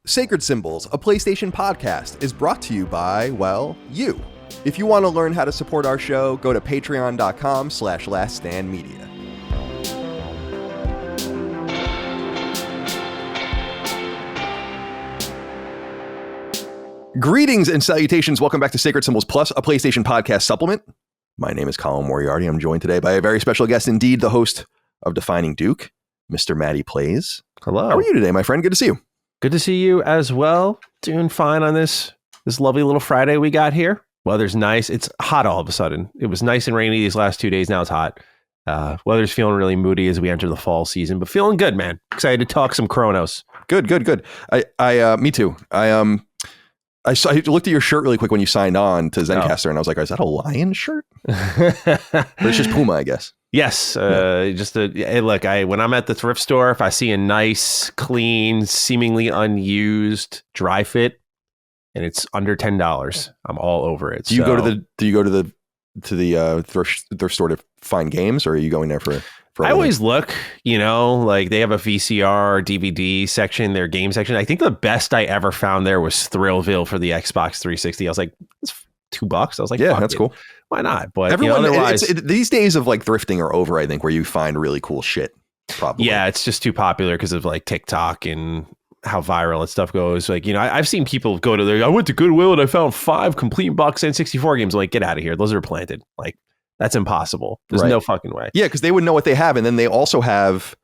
Sacred Symbols, a PlayStation podcast, is brought to you by, well, you. If you want to learn how to support our show, go to patreon.com/laststandmedia. Greetings and salutations. Welcome back to Sacred Symbols Plus, a PlayStation podcast supplement. My name is Colin Moriarty. I'm joined today by a very special guest indeed, the host of Defining Duke, Mr. Matty Plays. Hello. How are you today, my friend? Good to see you. Good to see you as well. Doing fine on this lovely little Friday we got here. Weather's nice. It's hot all of a sudden. It was nice and rainy these last 2 days. Now it's hot. Weather's feeling really moody as we enter the fall season, but feeling good, man. Excited to talk some Cronos. Good. Me too. I looked at your shirt really quick when you signed on to Zencastr, and I was like, is that a lion shirt? Or it's just Puma, I guess. Yes. Hey, look, when I'm at the thrift store, if I see a nice, clean, seemingly unused dry fit, and it's under $10, I'm all over it. Do you go to the thrift store to find games, or are you going there for I always look, like they have a VCR, DVD section, their game section. I think the best I ever found there was Thrillville for the Xbox 360. I was like, it's $2. I was like, yeah, that's cool. Why not? But everyone, otherwise, these days of like thrifting are over, I think, where you find really cool shit. Probably. Yeah, it's just too popular because of like TikTok and how viral and stuff goes. Like, I've seen people go to I went to Goodwill and I found 5 complete box N64 games. I'm like, get out of here. Those are planted. Like, that's impossible. There's no fucking way. Yeah, because they would know what they have. And then they also have,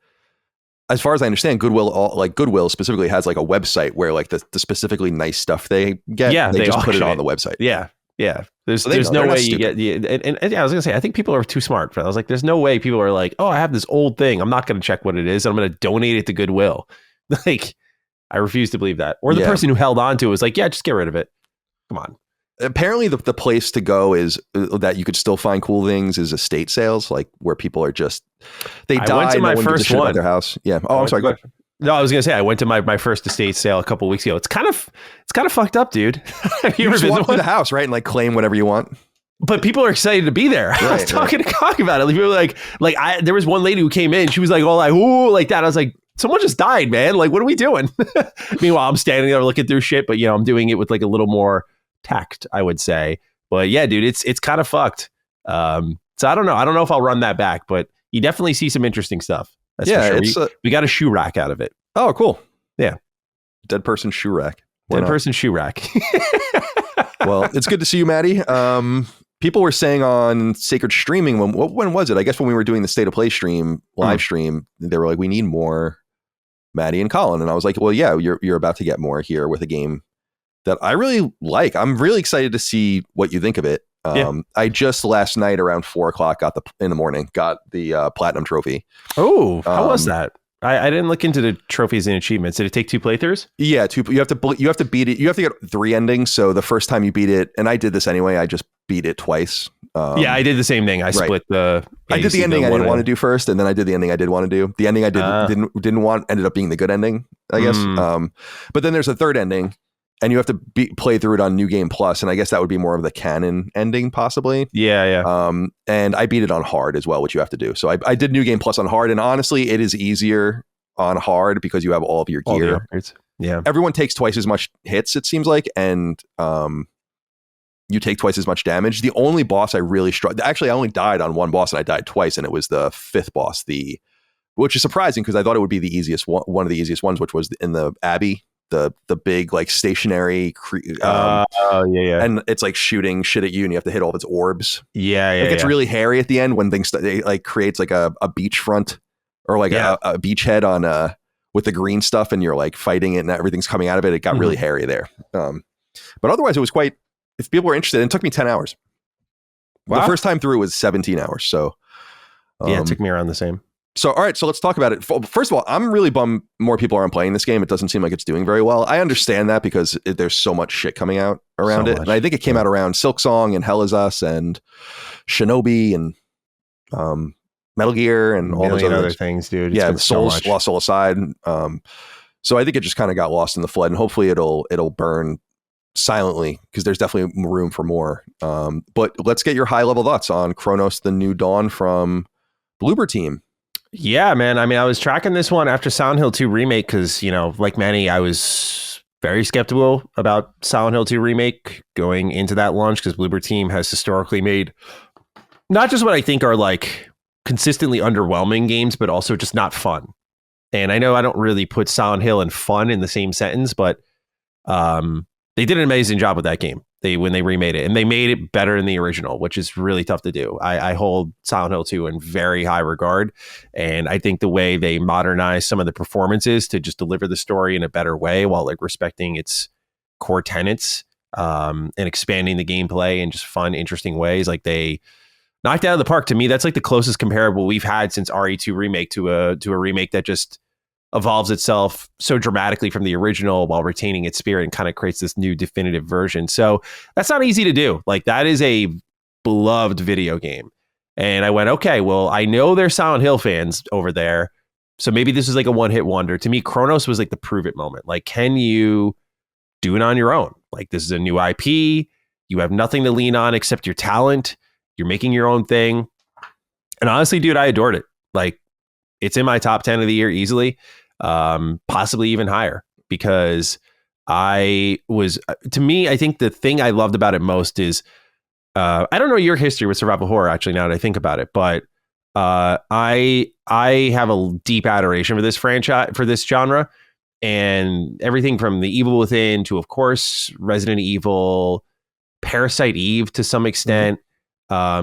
as far as I understand, Goodwill specifically has like a website where like the specifically nice stuff they get, they just put it on the website. Yeah. There's no way you get. And I was gonna say, I think people are too smart for that. I was like, there's no way people are like, oh, I have this old thing. I'm not gonna check what it is. I'm gonna donate it to Goodwill. Like, I refuse to believe that. Or the person who held on to it was like, yeah, just get rid of it. Come on. Apparently, the place to go is that you could still find cool things is estate sales, like where people are just they die. I went to my first one. Their house. Yeah. Oh, I'm sorry. Go ahead. No, I was gonna say I went to my first estate sale a couple of weeks ago. It's kind of fucked up, dude. You just walk through the house, right, and like claim whatever you want. But people are excited to be there. I was talking to Cock about it. People were like there was one lady who came in. She was like, all like, ooh, like that. I was like, someone just died, man. Like, what are we doing? Meanwhile, I'm standing there looking through shit, but I'm doing it with like a little more tact, I would say. But yeah, dude, it's kind of fucked. So I don't know. I don't know if I'll run that back, but you definitely see some interesting stuff. That's for sure. We got a shoe rack out of it. Oh, cool. Yeah. Dead person shoe rack. Person shoe rack. Well, it's good to see you, Matty. People were saying on Sacred Streaming, when was it? I guess when we were doing the State of Play live stream, they were like, we need more Matty and Colin. And I was like, well, yeah, you're about to get more here with a game that I really like. I'm really excited to see what you think of it. I just last night around 4:00 in the morning got the platinum trophy. Oh, how was that? I didn't look into the trophies and achievements. Did it take 2 playthroughs? Yeah, 2. You have to beat it. You have to get 3 endings. So the first time you beat it, and I did this anyway, I just beat it twice. Yeah, I did the same thing. I split the. I did the ending I didn't want to do first, and then I did the ending I did want to do. The ending I didn't want ended up being the good ending, I guess. But then there's a third ending. And you have to play through it on New Game Plus, and I guess that would be more of the canon ending, possibly. Yeah. And I beat it on hard as well, which you have to do. So I did New Game Plus on hard, and honestly, it is easier on hard because you have all of your gear. Yeah. Everyone takes twice as much hits, it seems like, and you take twice as much damage. The only boss I really struggled. Actually, I only died on one boss, and I died twice, and it was the 5th boss. Which is surprising because I thought it would be the easiest one of the easiest ones, which was in the Abbey. The big like stationary and it's like shooting shit at you and you have to hit all of its orbs. It gets really hairy at the end when things it like creates like a beachfront or like a beachhead on with the green stuff and you're like fighting it and everything's coming out of it. It got really hairy there. But otherwise it was quite, if people were interested, it took me 10 hours. Wow. The first time through was 17 hours. So it took me around the same. So, all right, so let's talk about it. First of all, I'm really bummed more people aren't playing this game. It doesn't seem like it's doing very well. I understand that because there's so much shit coming out around it. And I think it came out around Silksong and Hell Is Us and Shinobi and Metal Gear and all those other things, dude. Yeah, Lost Soul Aside. So I think it just kind of got lost in the flood, and hopefully it'll burn silently because there's definitely room for more. But let's get your high-level thoughts on Cronos, the New Dawn from Bloober team. Yeah, man. I mean, I was tracking this one after Silent Hill 2 remake because, like many, I was very skeptical about Silent Hill 2 remake going into that launch because Bloober team has historically made not just what I think are like consistently underwhelming games, but also just not fun. And I know I don't really put Silent Hill and fun in the same sentence, but they did an amazing job with that game. When they remade it, and they made it better than the original, which is really tough to do. I hold Silent Hill 2 in very high regard, and I think the way they modernized some of the performances to just deliver the story in a better way while like respecting its core tenets and expanding the gameplay in just fun, interesting ways, like they knocked it out of the park. To me, that's like the closest comparable we've had since RE2 remake to a remake that just evolves itself so dramatically from the original while retaining its spirit and kind of creates this new definitive version. So that's not easy to do. Like that is a beloved video game. And I went, okay, well, I know there's Silent Hill fans over there. So maybe this is like a one-hit wonder. To me, Cronos was like the prove it moment. Like, can you do it on your own? Like, this is a new IP. You have nothing to lean on except your talent. You're making your own thing. And honestly, dude, I adored it. Like, it's in my top 10 of the year easily, possibly even higher, because to me, I think the thing I loved about it most is, I don't know your history with survival horror, actually, now that I think about it, but I have a deep adoration for this franchise, for this genre, and everything from The Evil Within to, of course, Resident Evil, Parasite Eve to some extent.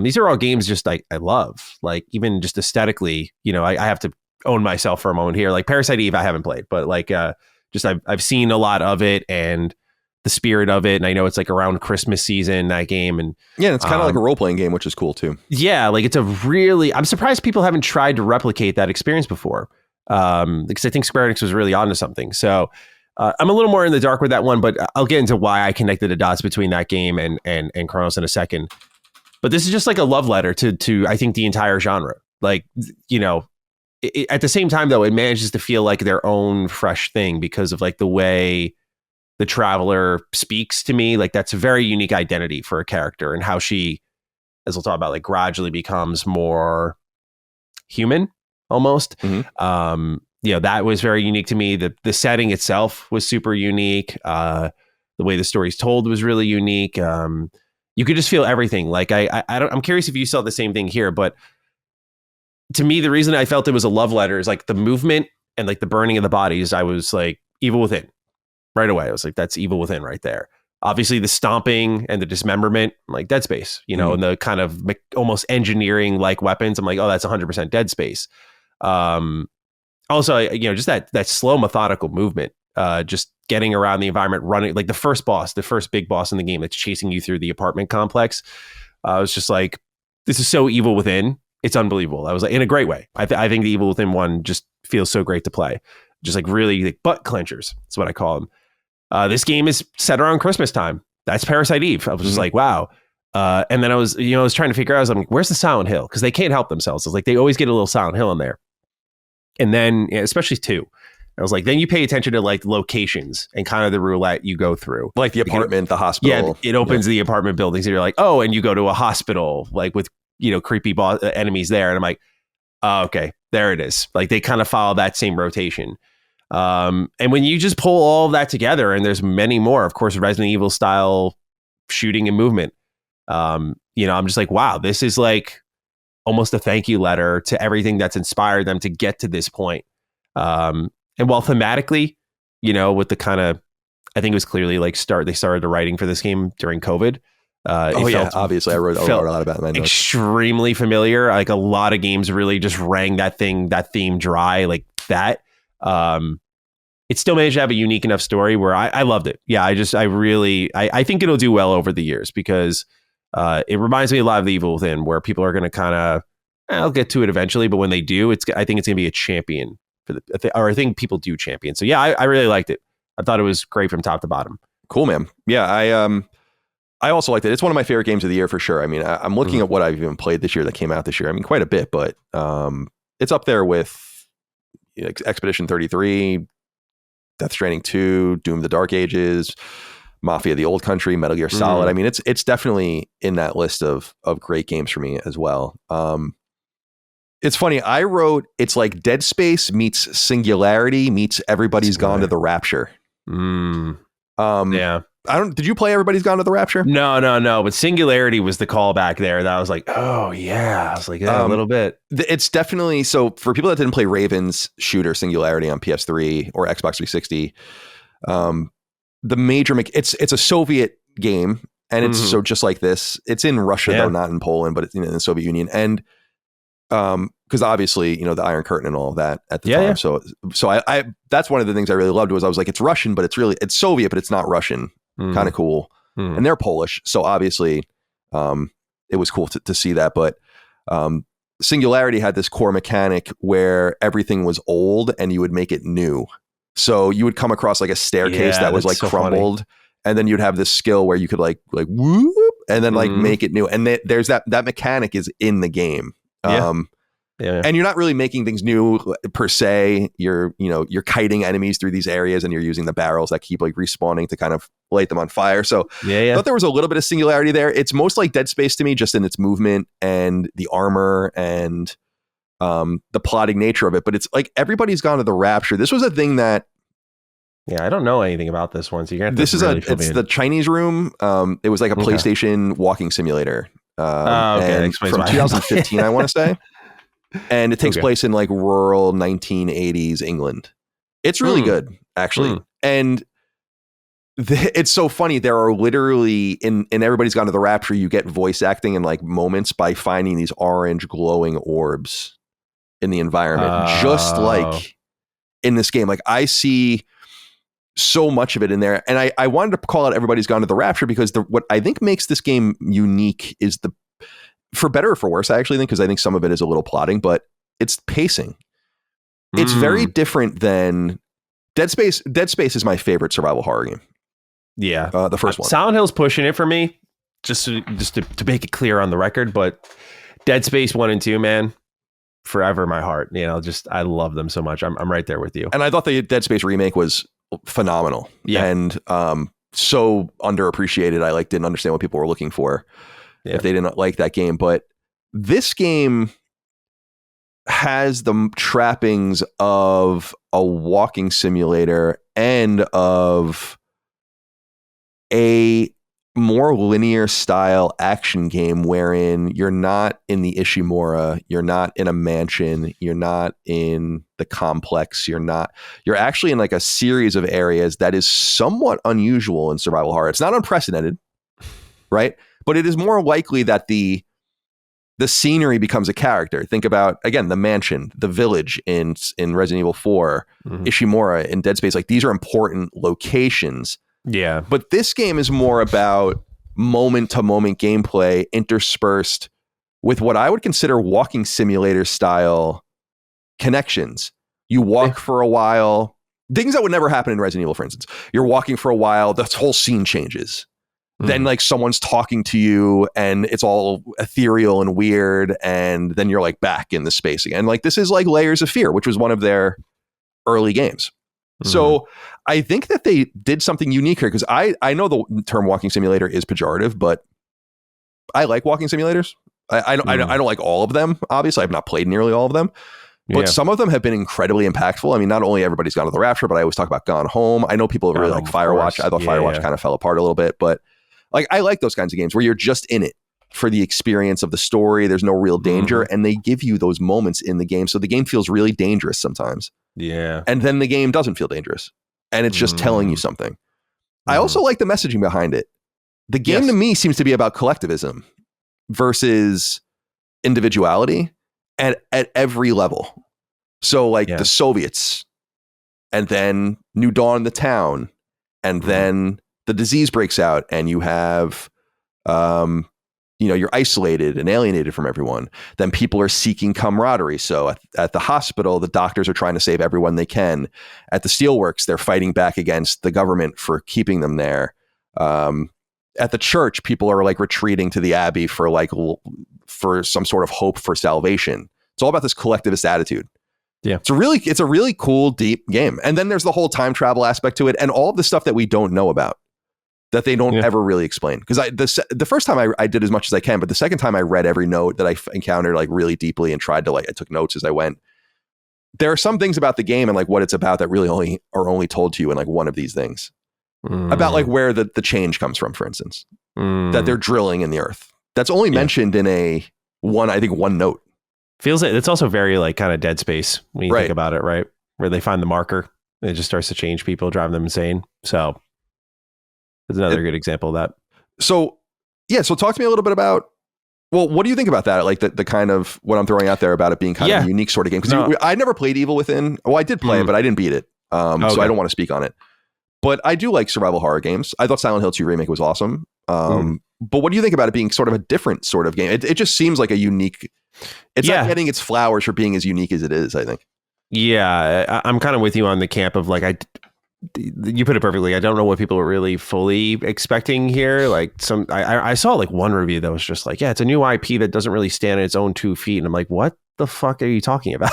These are all games just I love, like even just aesthetically, I have to own myself for a moment here. Like Parasite Eve, I haven't played, but like I've seen a lot of it and the spirit of it. And I know it's like around Christmas season, that game. And yeah, it's kind of like a role-playing game, which is cool too. Yeah. Like I'm surprised people haven't tried to replicate that experience before. Because I think Square Enix was really onto something. So I'm a little more in the dark with that one, but I'll get into why I connected the dots between that game and Cronos in a second. But this is just like a love letter to I think the entire genre. Like, at the same time, though, it manages to feel like their own fresh thing because of like the way the Traveler speaks to me. Like that's a very unique identity for a character and how she, as we'll talk about, like gradually becomes more human almost. Mm-hmm. That was very unique to me. The setting itself was super unique. The way the story's told was really unique. You could just feel everything. Like I'm curious if you saw the same thing here, but to me, the reason I felt it was a love letter is like the movement and like the burning of the bodies. I was like, Evil Within right away. I was like, that's Evil Within right there. Obviously the stomping and the dismemberment, like Dead Space, and the kind of almost engineering like weapons. I'm like, oh, that's 100% Dead Space. Also, just that slow methodical movement, just getting around the environment, running like the first big boss in the game that's chasing you through the apartment complex. I was just like, this is so Evil Within. It's unbelievable. I was like, in a great way. I think the Evil Within one just feels so great to play. Just like really like butt clenchers. That's what I call them. This game is set around Christmas time. That's Parasite Eve. I was just like, wow. And then I was trying to figure out, I was like, where's the Silent Hill? Because they can't help themselves. It's like they always get a little Silent Hill in there. And then, especially 2. I was like, then you pay attention to like locations and kind of the roulette you go through. Like the apartment, the hospital. Yeah, it opens the apartment buildings and you're like, oh, and you go to a hospital, like with, creepy enemies there. And I'm like, oh, okay, there it is. Like they kind of follow that same rotation. And when you just pull all of that together, and there's many more, of course, Resident Evil style shooting and movement. I'm just like, wow, this is like almost a thank you letter to everything that's inspired them to get to this point. And while thematically, with the kind of, I think it was clearly like they started the writing for this game during COVID. Obviously I wrote a lot about it. Extremely familiar. Like a lot of games really just rang that theme dry like that. It still managed to have a unique enough story where I loved it. Yeah, I think it'll do well over the years because it reminds me a lot of The Evil Within, where people are going to kind of, I'll get to it eventually, but when they do, I think it's going to be a champion I think people do champion. So yeah, I really liked it. I thought it was great from top to bottom. Cool, man. Yeah, I also liked it. It's one of my favorite games of the year for sure. I mean, I'm looking at what I've even played this year that came out this year. I mean, quite a bit, but it's up there with Expedition 33, Death Stranding 2, Doom: The Dark Ages, Mafia: The Old Country, Metal Gear Solid. I mean, it's definitely in that list of great games for me as well. It's funny. I wrote, it's like Dead Space meets Singuarity meets Everybody's Gone to the Rapture. Yeah. Did you play Everybody's Gone to the Rapture? No. But Singuarity was the callback there. That was like, oh yeah. I was like, yeah, a little bit. It's definitely, so for people that didn't play Raven's shooter Singularity on PS3 or Xbox 360, the major, it's a Soviet game, and it's so just like this. It's in Russia though, not in Poland, but it's in the Soviet Union, and because obviously the Iron Curtain and all of that at the time. Yeah. So I that's one of the things I really loved was I was like, it's Russian, but it's Soviet, but it's not Russian. Kind of cool. And they're Polish, so obviously it was cool to see that. But Singularity had this core mechanic where everything was old and you would make it new. So you would come across like a staircase that was like so crumbled, and then you'd have this skill where you could like whoop, and then like make it new. And there's that mechanic is in the game. And you're not really making things new per se. You're kiting enemies through these areas, and you're using the barrels that keep like respawning to kind of light them on fire. So I thought there was a little bit of Singularity there. It's most like Dead Space to me, just in its movement and the armor and the plotting nature of it. But it's like Everybody's Gone to the Rapture. This was a thing that I don't know anything about this one. So you got it's the Chinese Room. It was like a PlayStation walking simulator. And from 2015, I want to say. And it takes place in like rural 1980s England. It's really good, actually. And it's so funny. There are literally in Everybody's Gone to the Rapture, you get voice acting in like moments by finding these orange glowing orbs in the environment, just like in this game. Like I see so much of it in there. And I wanted to call out Everybody's Gone to the Rapture because what I think makes this game unique is for better or for worse, I actually think, because I think some of it is a little plotting, but it's pacing. It's very different than Dead Space. Dead Space is my favorite survival horror game. Yeah. The first one. Silent Hill's pushing it for me, just to make it clear on the record, but Dead Space 1 and 2, man, forever my heart. I love them so much. I'm right there with you. And I thought the Dead Space remake was phenomenal. Yeah. And so underappreciated. I didn't understand what people were looking for. If they didn't like that game. But this game has the trappings of a walking simulator and of a more linear style action game wherein you're not in the Ishimura, you're not in a mansion, you're not in the complex, you're actually in like a series of areas that is somewhat unusual in survival horror. It's not unprecedented, right? But it is more likely that the scenery becomes a character. Think about, again, the mansion, the village in Resident Evil 4, Ishimura in Dead Space. Like, these are important locations. Yeah. But this game is more about moment-to-moment gameplay interspersed with what I would consider walking simulator style connections. You walk for a while. Things that would never happen in Resident Evil, for instance. You're walking for a while. The whole scene changes. Then like someone's talking to you and it's all ethereal and weird. And then you're like back in the space again. Like this is like Layers of Fear, which was one of their early games. So I think that they did something unique here because I know the term walking simulator is pejorative, but I like walking simulators. I don't like all of them. Obviously, I've not played nearly all of them. But some of them have been incredibly impactful. I mean, not only Everybody's Gone to the Rapture, but I always talk about Gone Home. I know people really like Firewatch. I thought Firewatch kind of fell apart a little bit, but like I like those kinds of games where you're just in it for the experience of the story. There's no real danger, and they give you those moments in the game. So the game feels really dangerous sometimes. Yeah. And then the game doesn't feel dangerous, and it's just telling you something. I also like the messaging behind it. The game to me seems to be about collectivism versus individuality at every level. So like the Soviets, and then New Dawn, the town, and then the disease breaks out and you have, you're isolated and alienated from everyone. Then people are seeking camaraderie. So at the hospital, the doctors are trying to save everyone they can. At the steelworks, they're fighting back against the government for keeping them there. At the church, people are like retreating to the abbey for some sort of hope for salvation. It's all about this collectivist attitude. Yeah. It's a really cool, deep game. And then there's the whole time travel aspect to it and all of the stuff that we don't know about that they don't ever really explain. Because the first time I did as much as I can, but the second time I read every note that I encountered like really deeply and tried to I took notes as I went. There are some things about the game and like what it's about that really only told to you in like one of these things. about like where the change comes from, for instance, that they're drilling in the earth. That's only mentioned in one note. Feels like it's also very like kind of Dead Space when you Right. think about it, right? Where they find the marker and it just starts to change people, drive them insane. So there's another good example of that. So talk to me a little bit about, well, what do you think about that? Like the kind of what I'm throwing out there about it being kind of a unique sort of game. Because I never played Evil Within. Well, I did play it, but I didn't beat it. So I don't want to speak on it. But I do like survival horror games. I thought Silent Hill 2 Remake was awesome. But what do you think about it being sort of a different sort of game? It just seems like a unique, it's not getting its flowers for being as unique as it is, I think. Yeah, I'm kind of with you on the camp of like, you put it perfectly. I don't know what people are really fully expecting here. Like I saw like one review that was just like, yeah, it's a new IP that doesn't really stand on its own 2 feet. And I'm like, what the fuck are you talking about?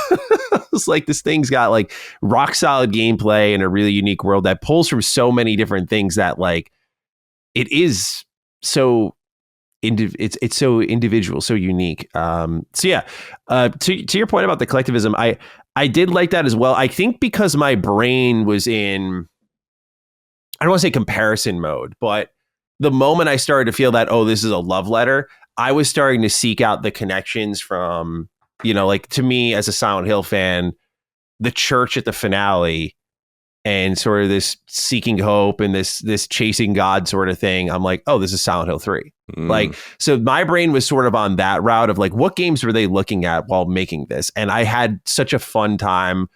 It's like this thing's got like rock solid gameplay and a really unique world that pulls from so many different things that like it is so it's so individual, so unique. To your point about the collectivism, I did like that as well. I think because my brain was in, I don't want to say comparison mode, but the moment I started to feel that, oh, this is a love letter, I was starting to seek out the connections from, like to me as a Silent Hill fan, the church at the finale and sort of this seeking hope and this chasing God sort of thing. I'm like, oh, this is Silent Hill 3. Like, so my brain was sort of on that route of like, what games were they looking at while making this? And I had such a fun time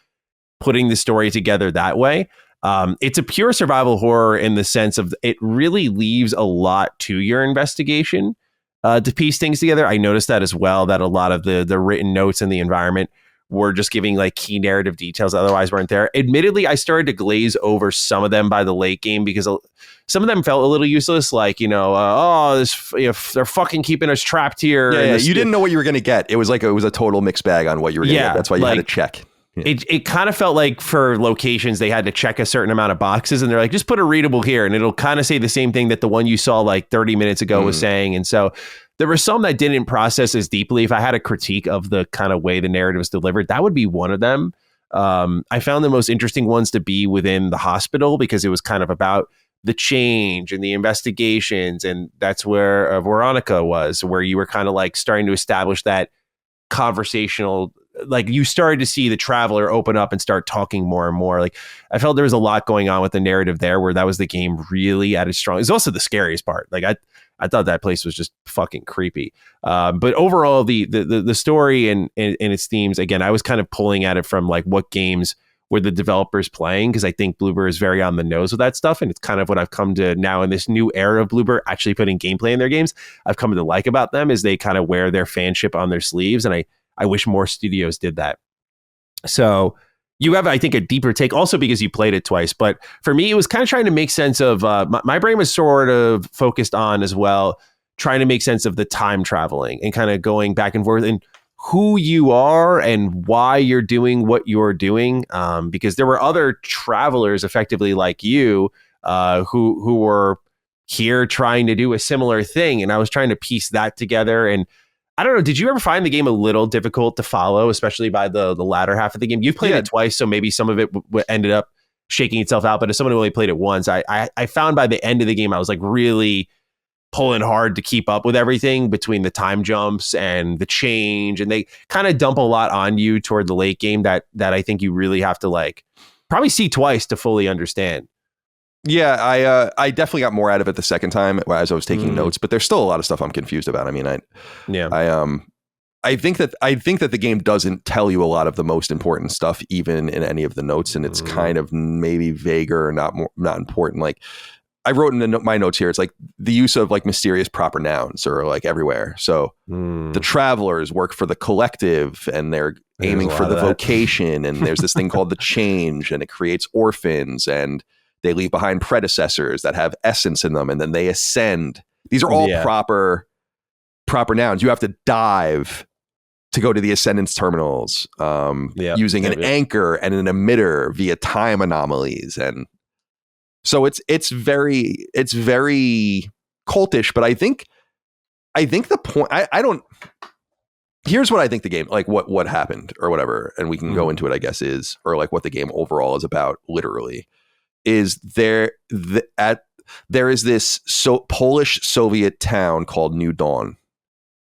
putting the story together that way. It's a pure survival horror in the sense of it really leaves a lot to your investigation to piece things together. I noticed that as well, that a lot of the written notes in the environment were just giving like key narrative details that otherwise weren't there. Admittedly, I started to glaze over some of them by the late game because some of them felt a little useless. Like, they're fucking keeping us trapped here. Yeah, you didn't know what you were going to get. It was a total mixed bag on what you were going to get. That's why you had to check. Yeah. It kind of felt like for locations, they had to check a certain amount of boxes and they're like, just put a readable here. And it'll kind of say the same thing that the one you saw like 30 minutes ago was saying. And so there were some that didn't process as deeply. If I had a critique of the kind of way the narrative was delivered, that would be one of them. I found the most interesting ones to be within the hospital because it was kind of about the change and the investigations. And that's where Veronica was, where you were kind of like starting to establish that conversational, like you started to see the traveler open up and start talking more and more. Like I felt there was a lot going on with the narrative there where that was the game really at its strong. It's also the scariest part. Like I thought that place was just fucking creepy. But overall, the story and its themes, again, I was kind of pulling at it from like what games were the developers playing, because I think Bloober is very on the nose with that stuff. And it's kind of what I've come to now in this new era of Bloober actually putting gameplay in their games. I've come to like about them is they kind of wear their fanship on their sleeves. And I wish more studios did that. So you have, I think, a deeper take also because you played it twice. But for me, it was kind of trying to make sense of my brain was sort of focused on as well, trying to make sense of the time traveling and kind of going back and forth and who you are and why you're doing what you're doing. Because there were other travelers effectively like you who were here trying to do a similar thing. And I was trying to piece that together. And I don't know, did you ever find the game a little difficult to follow, especially by the latter half of the game? You've played it twice, so maybe some of it ended up shaking itself out. But as someone who only played it once, I found by the end of the game, I was like really pulling hard to keep up with everything between the time jumps and the change. And they kind of dump a lot on you toward the late game that I think you really have to like probably see twice to fully understand. Yeah, I definitely got more out of it the second time as I was taking notes, but there's still a lot of stuff I'm confused about. I mean, I think that the game doesn't tell you a lot of the most important stuff, even in any of the notes, and it's kind of maybe vaguer or not important. Like I wrote in my notes here, it's like the use of like mysterious proper nouns are like everywhere. So the travelers work for the collective, and they're aiming for the vocation, and there's this thing called the change, and it creates orphans, and they leave behind predecessors that have essence in them, and then they ascend. These are all proper nouns. You have to dive to go to the ascendance terminals using an anchor and an emitter via time anomalies. And so it's very cultish, but I think the point, I don't, here's what I think the game, like what happened or whatever, and we can go into it, I guess, or like what the game overall is about, literally. is there is this Polish Soviet town called New Dawn.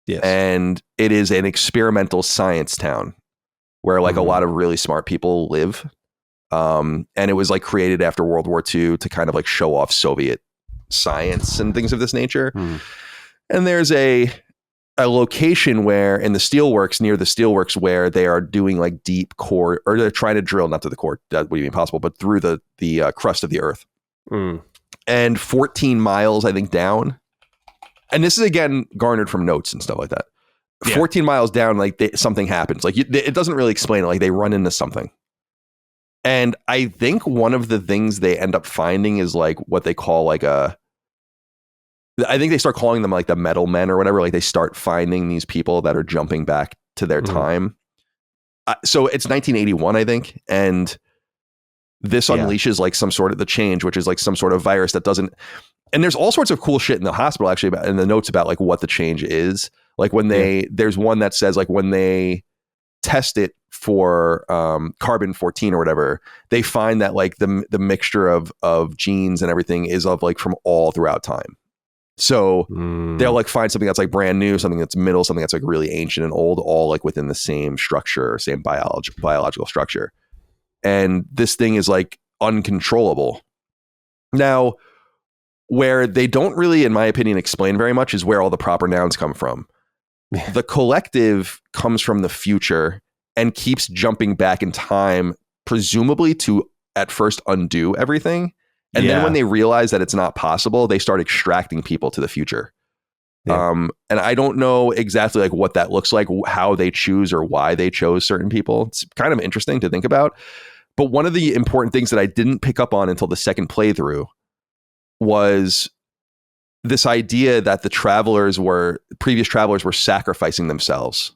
Yes. And it is an experimental science town where like a lot of really smart people live. And it was like created after World War II to kind of like show off Soviet science and things of this nature. And there's a location where in the steelworks, near the steelworks, where they are doing like deep core, or they're trying to drill, not to the core, that would be impossible, but through the crust of the earth. And 14 miles, I think, down. And this is again garnered from notes and stuff like that. 14 miles down, like something happens. Like it doesn't really explain it. Like they run into something. And I think one of the things they end up finding is like what they call like I think they start calling them like the metal men or whatever. Like they start finding these people that are jumping back to their time. So it's 1981, I think. And this unleashes like some sort of the change, which is like some sort of virus that doesn't. And there's all sorts of cool shit in the hospital actually about in the notes about like what the change is. Like when there's one that says like when they test it for carbon 14 or whatever, they find that like the mixture of genes and everything is of like from all throughout time. So they'll like find something that's like brand new, something that's middle, something that's like really ancient and old, all like within the same structure, same biological structure. And this thing is like uncontrollable. Now, where they don't really, in my opinion, explain very much is where all the proper nouns come from. The collective comes from the future and keeps jumping back in time, presumably to at first undo everything. And then when they realize that it's not possible, they start extracting people to the future. And I don't know exactly like what that looks like, how they choose or why they chose certain people. It's kind of interesting to think about. But one of the important things that I didn't pick up on until the second playthrough was this idea that the previous travelers were sacrificing themselves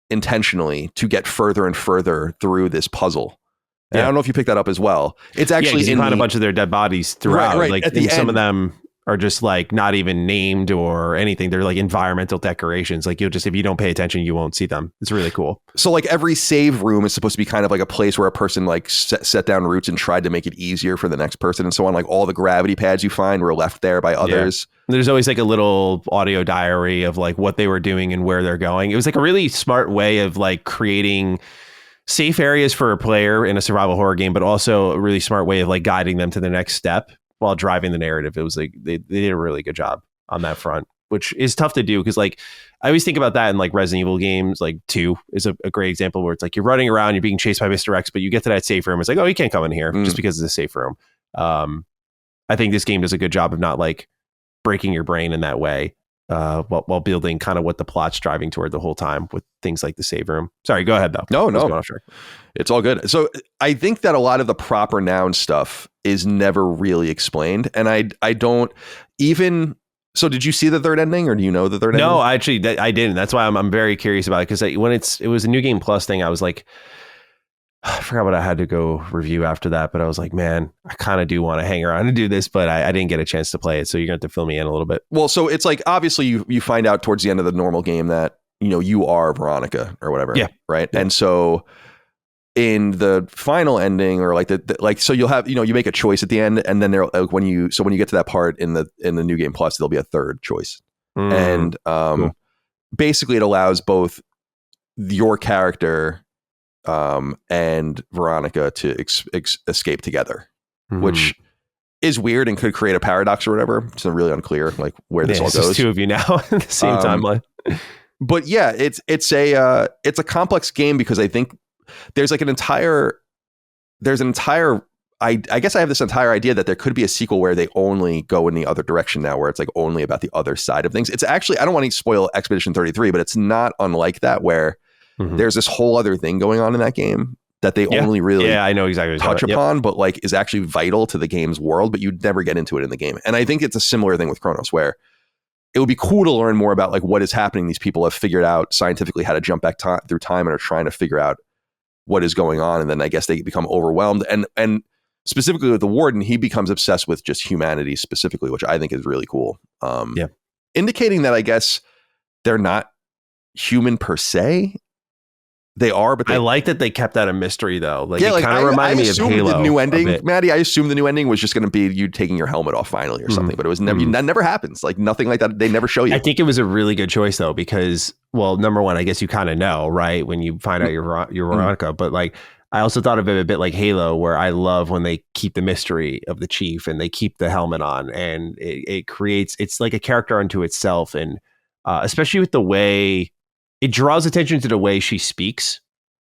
intentionally to get further and further through this puzzle. And I don't know if you picked that up as well. It's actually you find a bunch of their dead bodies throughout. Right, like some of them are just like not even named or anything. They're like environmental decorations. Like if you don't pay attention, you won't see them. It's really cool. So like every save room is supposed to be kind of like a place where a person like set down roots and tried to make it easier for the next person and so on. Like all the gravity pads you find were left there by others. There's always like a little audio diary of like what they were doing and where they're going. It was like a really smart way of like creating safe areas for a player in a survival horror game, but also a really smart way of like guiding them to the next step while driving the narrative. It was like they did a really good job on that front, which is tough to do because like I always think about that in like Resident Evil games. Like 2 is a great example where it's like you're running around, you're being chased by Mr. X, but you get to that safe room. It's like, oh, you can't come in here just because it's a safe room. I think this game does a good job of not like breaking your brain in that way. While building kind of what the plot's driving toward the whole time with things like the save room. Sorry, go ahead though. No. It's all good. So I think that a lot of the proper noun stuff is never really explained. And I don't even, so did you see the third ending or do you know the third ending? No, actually I didn't. That's why I'm very curious about it. Cause when it was a New Game Plus thing, I was like, I forgot what I had to go review after that, but I was like, man, I kind of do want to hang around and do this, but I didn't get a chance to play it. So you're going to have to fill me in a little bit. Well, so it's like, obviously you find out towards the end of the normal game that, you know, you are Veronica or whatever. Yeah. Right. Yeah. And so in the final ending or like so you'll have, you know, you make a choice at the end and then there, like when you get to that part in the New Game Plus, there'll be a third choice. And cool. Basically it allows both your character and Veronica to escape together, which is weird and could create a paradox or whatever. It's really unclear like where this all goes. It's 2 of you now at the same timeline. But yeah, it's a complex game because I think there's like an entire I guess I have this entire idea that there could be a sequel where they only go in the other direction now, where it's like only about the other side of things. It's actually, I don't want to spoil Expedition 33, but it's not unlike that where there's this whole other thing going on in that game that they only really I know exactly touch upon, but like is actually vital to the game's world, but you'd never get into it in the game. And I think it's a similar thing with Cronos, where it would be cool to learn more about like what is happening. These people have figured out scientifically how to jump back through time and are trying to figure out what is going on. And then I guess they become overwhelmed. And specifically with the warden, he becomes obsessed with just humanity specifically, which I think is really cool. Indicating that I guess they're not human per se. They are, but I like that they kept that a mystery though. Like, yeah, it like kind of reminded me of Halo. The new ending, Matty, I assumed the new ending was just going to be you taking your helmet off finally or something, but it was never. That never happens. Like nothing like that. They never show you. I think it was a really good choice though, because, well, number one, I guess you kind of know, right, when you find out you're Veronica, but like, I also thought of it a bit like Halo, where I love when they keep the mystery of the chief and they keep the helmet on, and it creates, it's like a character unto itself, and especially with the way it draws attention to the way she speaks.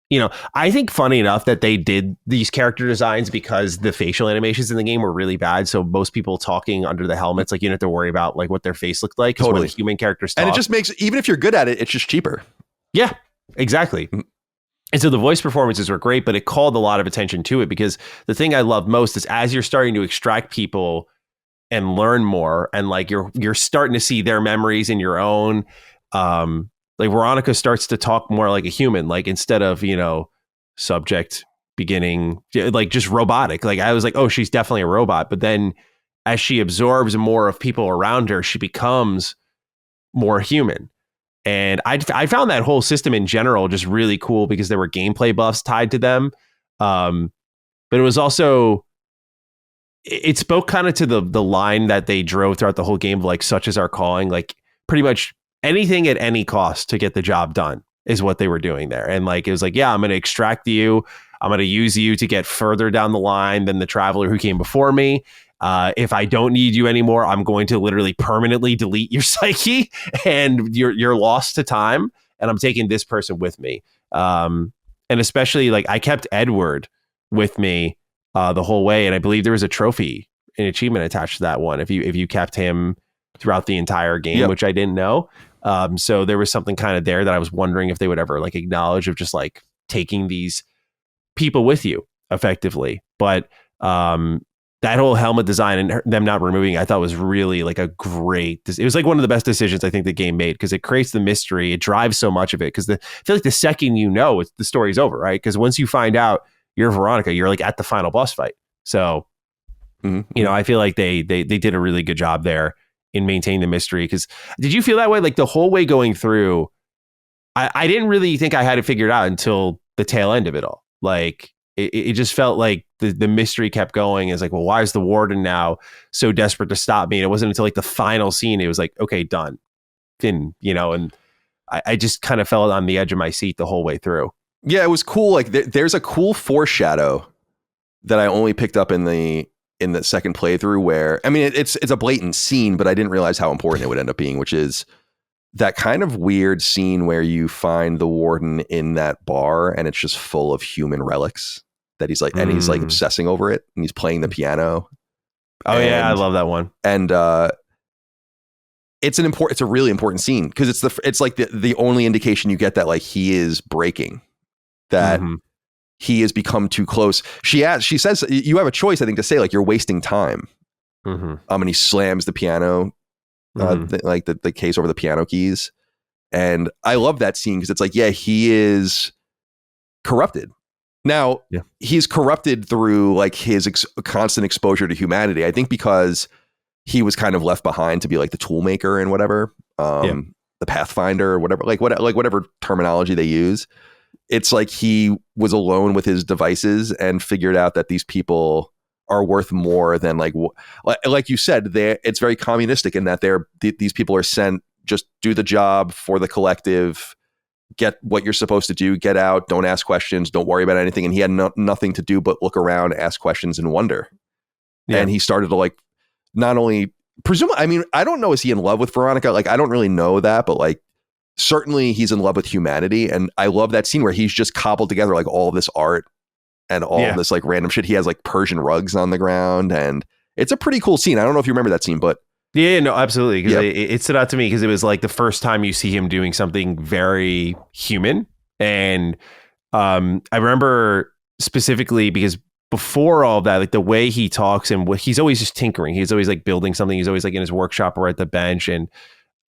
You know, I think funny enough that they did these character designs because the facial animations in the game were really bad. So most people talking under the helmets, like, you don't have to worry about like what their face looked like. Totally. When the human characters talk, and it just makes, even if you're good at it, it's just cheaper. Yeah, exactly. And so the voice performances were great, but it called a lot of attention to it, because the thing I love most is as you're starting to extract people and learn more, and like you're starting to see their memories in your own, like Veronica starts to talk more like a human, like instead of, you know, subject beginning, like just robotic. Like I was like, oh, she's definitely a robot. But then as she absorbs more of people around her, she becomes more human. And I found that whole system in general just really cool, because there were gameplay buffs tied to them. But it was also, it spoke kind of to the line that they drove throughout the whole game of like, such is our calling, like pretty much anything at any cost to get the job done is what they were doing there. And like, it was like, yeah, I'm going to extract you. I'm going to use you to get further down the line than the traveler who came before me. If I don't need you anymore, I'm going to literally permanently delete your psyche, and you're lost to time. And I'm taking this person with me. And especially like I kept Edward with me the whole way. And I believe there was a trophy, an achievement attached to that one, if you kept him throughout the entire game, which I didn't know. So there was something kind of there that I was wondering if they would ever like acknowledge, of just like taking these people with you effectively. But that whole helmet design and them not removing, I thought was really like a great, it was like one of the best decisions I think the game made, because it creates the mystery. It drives so much of it, because I feel like the second you know, the story's over, right? Because once you find out you're Veronica, you're like at the final boss fight. So, you know, I feel like they did a really good job there in maintaining the mystery. Because did you feel that way? Like the whole way going through, I didn't really think I had it figured out until the tail end of it all. Like it just felt like the mystery kept going. It's like, well, why is the warden now so desperate to stop me? And it wasn't until like the final scene, it was like, okay, done. Finn, you know, and I just kind of fell on the edge of my seat the whole way through. Yeah, it was cool. Like there's a cool foreshadow that I only picked up in the second playthrough, where, I mean, it's a blatant scene, but I didn't realize how important it would end up being, which is that kind of weird scene where you find the warden in that bar and it's just full of human relics that he's like, and he's like obsessing over it, and he's playing the piano. Oh, yeah, I love that one. And it's a really important scene, because it's like the only indication you get that like he is breaking, that he has become too close. She says you have a choice, I think, to say like, you're wasting time. And he slams the piano, the case over the piano keys. And I love that scene, because it's like, yeah, he is corrupted. Now, he's corrupted through like his constant exposure to humanity. I think because he was kind of left behind to be like the tool maker and whatever, the Pathfinder or whatever, whatever terminology they use. It's like he was alone with his devices and figured out that these people are worth more than like you said, it's very communistic in that these people are sent, just do the job for the collective, get what you're supposed to do, get out, don't ask questions, don't worry about anything. And he had nothing to do but look around, ask questions, and wonder. And he started to like, not only I mean, I don't know, is he in love with Veronica? Like, I don't really know that, but like, certainly he's in love with humanity. And I love that scene where he's just cobbled together like all of this art and all of this like random shit. He has like Persian rugs on the ground, and it's a pretty cool scene. I don't know if you remember that scene, but yeah, no, absolutely. Because it stood out to me, because it was like the first time you see him doing something very human. And I remember specifically because before all of that, like the way he talks, and he's always just tinkering. He's always like building something. He's always like in his workshop or at the bench. And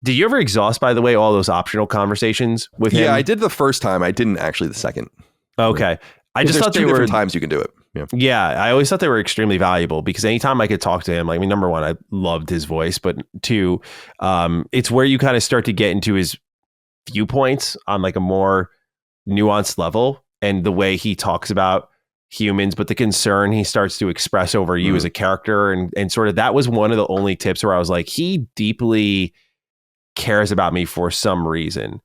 did you ever exhaust, by the way, all those optional conversations with him? Yeah, I did the first time. I didn't actually the second. Okay. I just thought two different times you can do it. Yeah, I always thought they were extremely valuable, because anytime I could talk to him, like, I mean, number one, I loved his voice, but two, it's where you kind of start to get into his viewpoints on like a more nuanced level, and the way he talks about humans, but the concern he starts to express over you as a character, and sort of that was one of the only tips where I was like, he deeply cares about me for some reason.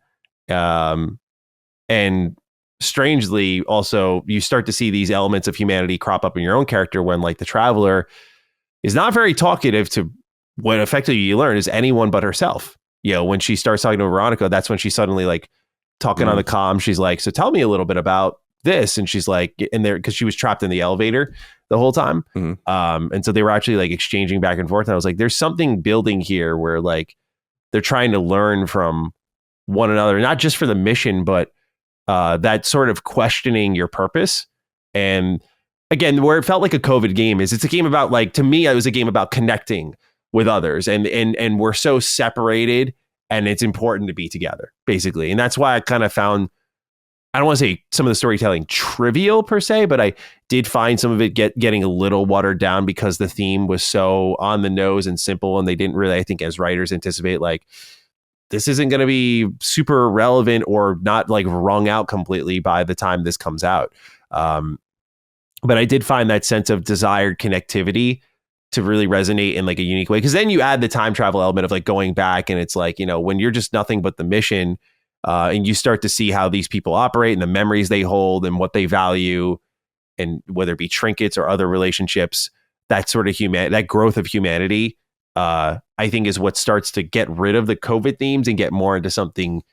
And strangely, also, you start to see these elements of humanity crop up in your own character when, like, the Traveler is not very talkative to what effectively you learn is anyone but herself. You know, when she starts talking to Veronica, that's when she's suddenly like talking on the comm. She's like, so tell me a little bit about this. And she's like, in there, because she was trapped in the elevator the whole time. And so they were actually like exchanging back and forth. And I was like, there's something building here where like they're trying to learn from one another, not just for the mission, but that sort of questioning your purpose. And again, where it felt like a COVID game is it's a game about, like, to me, it was a game about connecting with others, and we're so separated, and it's important to be together, basically. And that's why I kind of found, I don't want to say some of the storytelling trivial per se, but I did find some of it getting a little watered down because the theme was so on the nose and simple, and they didn't really, I think, as writers, anticipate like this isn't going to be super relevant or not like wrung out completely by the time this comes out. But I did find that sense of desired connectivity to really resonate in like a unique way. Because then you add the time travel element of like going back, and it's like, you know, when you're just nothing but the mission, and you start to see how these people operate and the memories they hold and what they value, and whether it be trinkets or other relationships, that sort of that growth of humanity, I think is what starts to get rid of the COVID themes and get more into something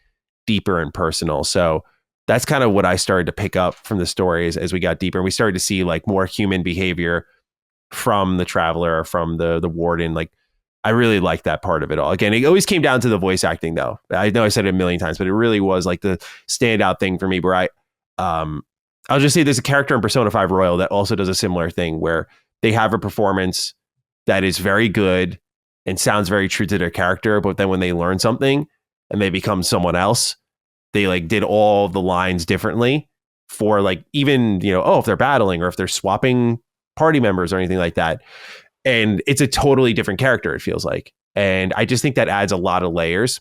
deeper and personal. So that's kind of what I started to pick up from the stories as we got deeper, and we started to see like more human behavior from the Traveler, from the warden. Like, I really liked that part of it all. Again, it always came down to the voice acting, though. I know I said it a million times, but it really was like the standout thing for me, where I'll just say there's a character in Persona 5 Royal that also does a similar thing where they have a performance that is very good and sounds very true to their character, but then when they learn something and they become someone else, they like did all the lines differently for like, even, you know, if they're battling or if they're swapping party members or anything like that. And it's a totally different character, it feels like. And I just think that adds a lot of layers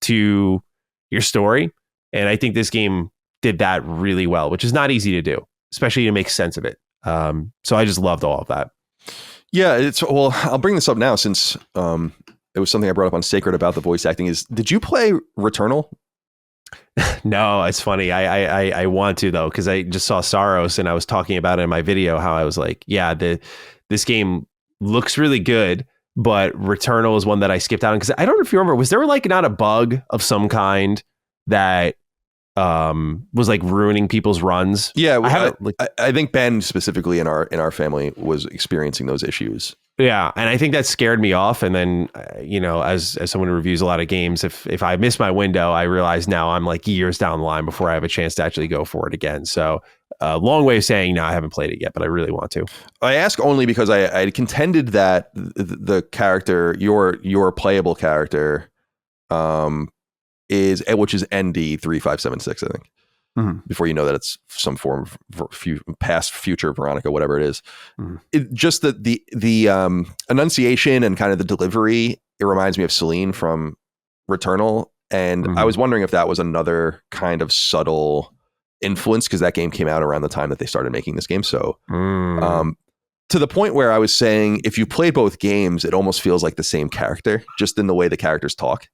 to your story. And I think this game did that really well, which is not easy to do, especially to make sense of it. So I just loved all of that. Yeah, well, I'll bring this up now since it was something I brought up on Sacred about the voice acting. Did you play Returnal? No, it's funny. I want to, though, because I just saw Saros and I was talking about it in my video, how I was like, yeah, this game looks really good, but Returnal is one that I skipped out on because I don't know if you remember, was there like not a bug of some kind that was like ruining people's runs? Yeah, I think Ben specifically in our family was experiencing those issues. Yeah, and I think that scared me off. And then, you know, as someone who reviews a lot of games, if I miss my window, I realize now I'm like years down the line before I have a chance to actually go for it again. So long way of saying, no, I haven't played it yet, but I really want to. I ask only because I contended that the character, your playable character, which is ND 3576, I think. Mm-hmm. Before you know that it's some form of past, future Veronica, whatever it is. Mm-hmm. Just the enunciation and kind of the delivery, it reminds me of Celine from Returnal. And I was wondering if that was another kind of subtle influence, because that game came out around the time that they started making this game. So to the point where I was saying, if you play both games, it almost feels like the same character, just in the way the characters talk.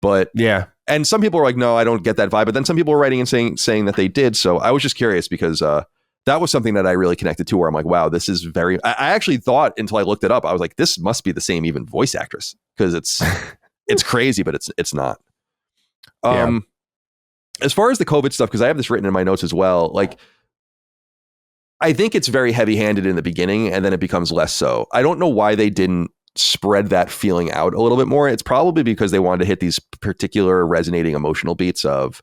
But yeah. And some people were like, no, I don't get that vibe. But then some people were writing and saying that they did. So I was just curious because that was something that I really connected to, where I'm like, wow, this is very, I actually thought until I looked it up, I was like, this must be the same even voice actress, because it's crazy, but it's not. Yeah. As far as the COVID stuff, because I have this written in my notes as well, like, I think it's very heavy handed in the beginning and then it becomes less so. I don't know why they didn't spread that feeling out a little bit more. It's probably because they wanted to hit these particular resonating emotional beats of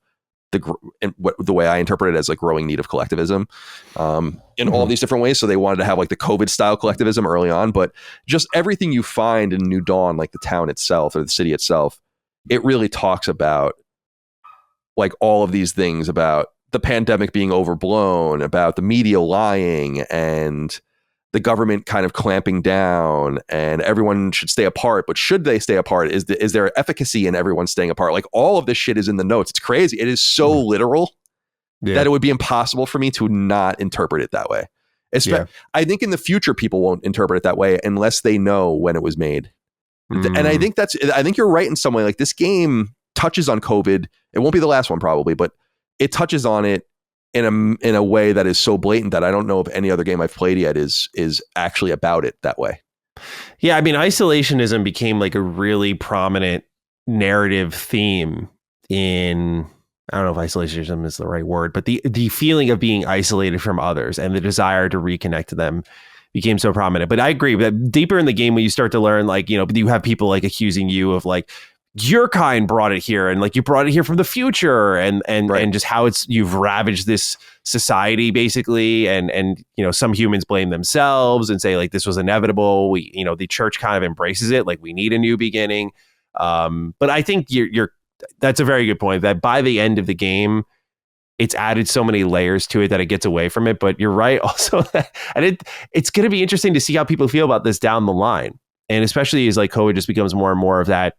the way I interpret it as a growing need of collectivism in all these different ways. So they wanted to have like the COVID style collectivism early on, but just everything you find in New Dawn, like the town itself or the city itself, it really talks about like all of these things about the pandemic being overblown, about the media lying and the government kind of clamping down, and everyone should stay apart. But should they stay apart? Is there efficacy in everyone staying apart? Like all of this shit is in the notes. It's crazy. It is so literal that it would be impossible for me to not interpret it that way. I think in the future, people won't interpret it that way unless they know when it was made. And I think you're right in some way. Like, this game touches on COVID. It won't be the last one probably, but it touches on it in a way that is so blatant that I don't know if any other game I've played yet is actually about it that way. Yeah, I mean, isolationism became like a really prominent narrative theme in, I don't know if isolationism is the right word, but the feeling of being isolated from others and the desire to reconnect to them became so prominent. But I agree that deeper in the game, when you start to learn, like, you know, you have people like accusing you of like, your kind brought it here, and like you brought it here from the future, and just how you've ravaged this society basically, and you know, some humans blame themselves and say like this was inevitable. We, you know, the church kind of embraces it, like we need a new beginning. But I think that's a very good point, that by the end of the game, it's added so many layers to it that it gets away from it. But you're right also, and it's going to be interesting to see how people feel about this down the line, and especially as like COVID just becomes more and more of that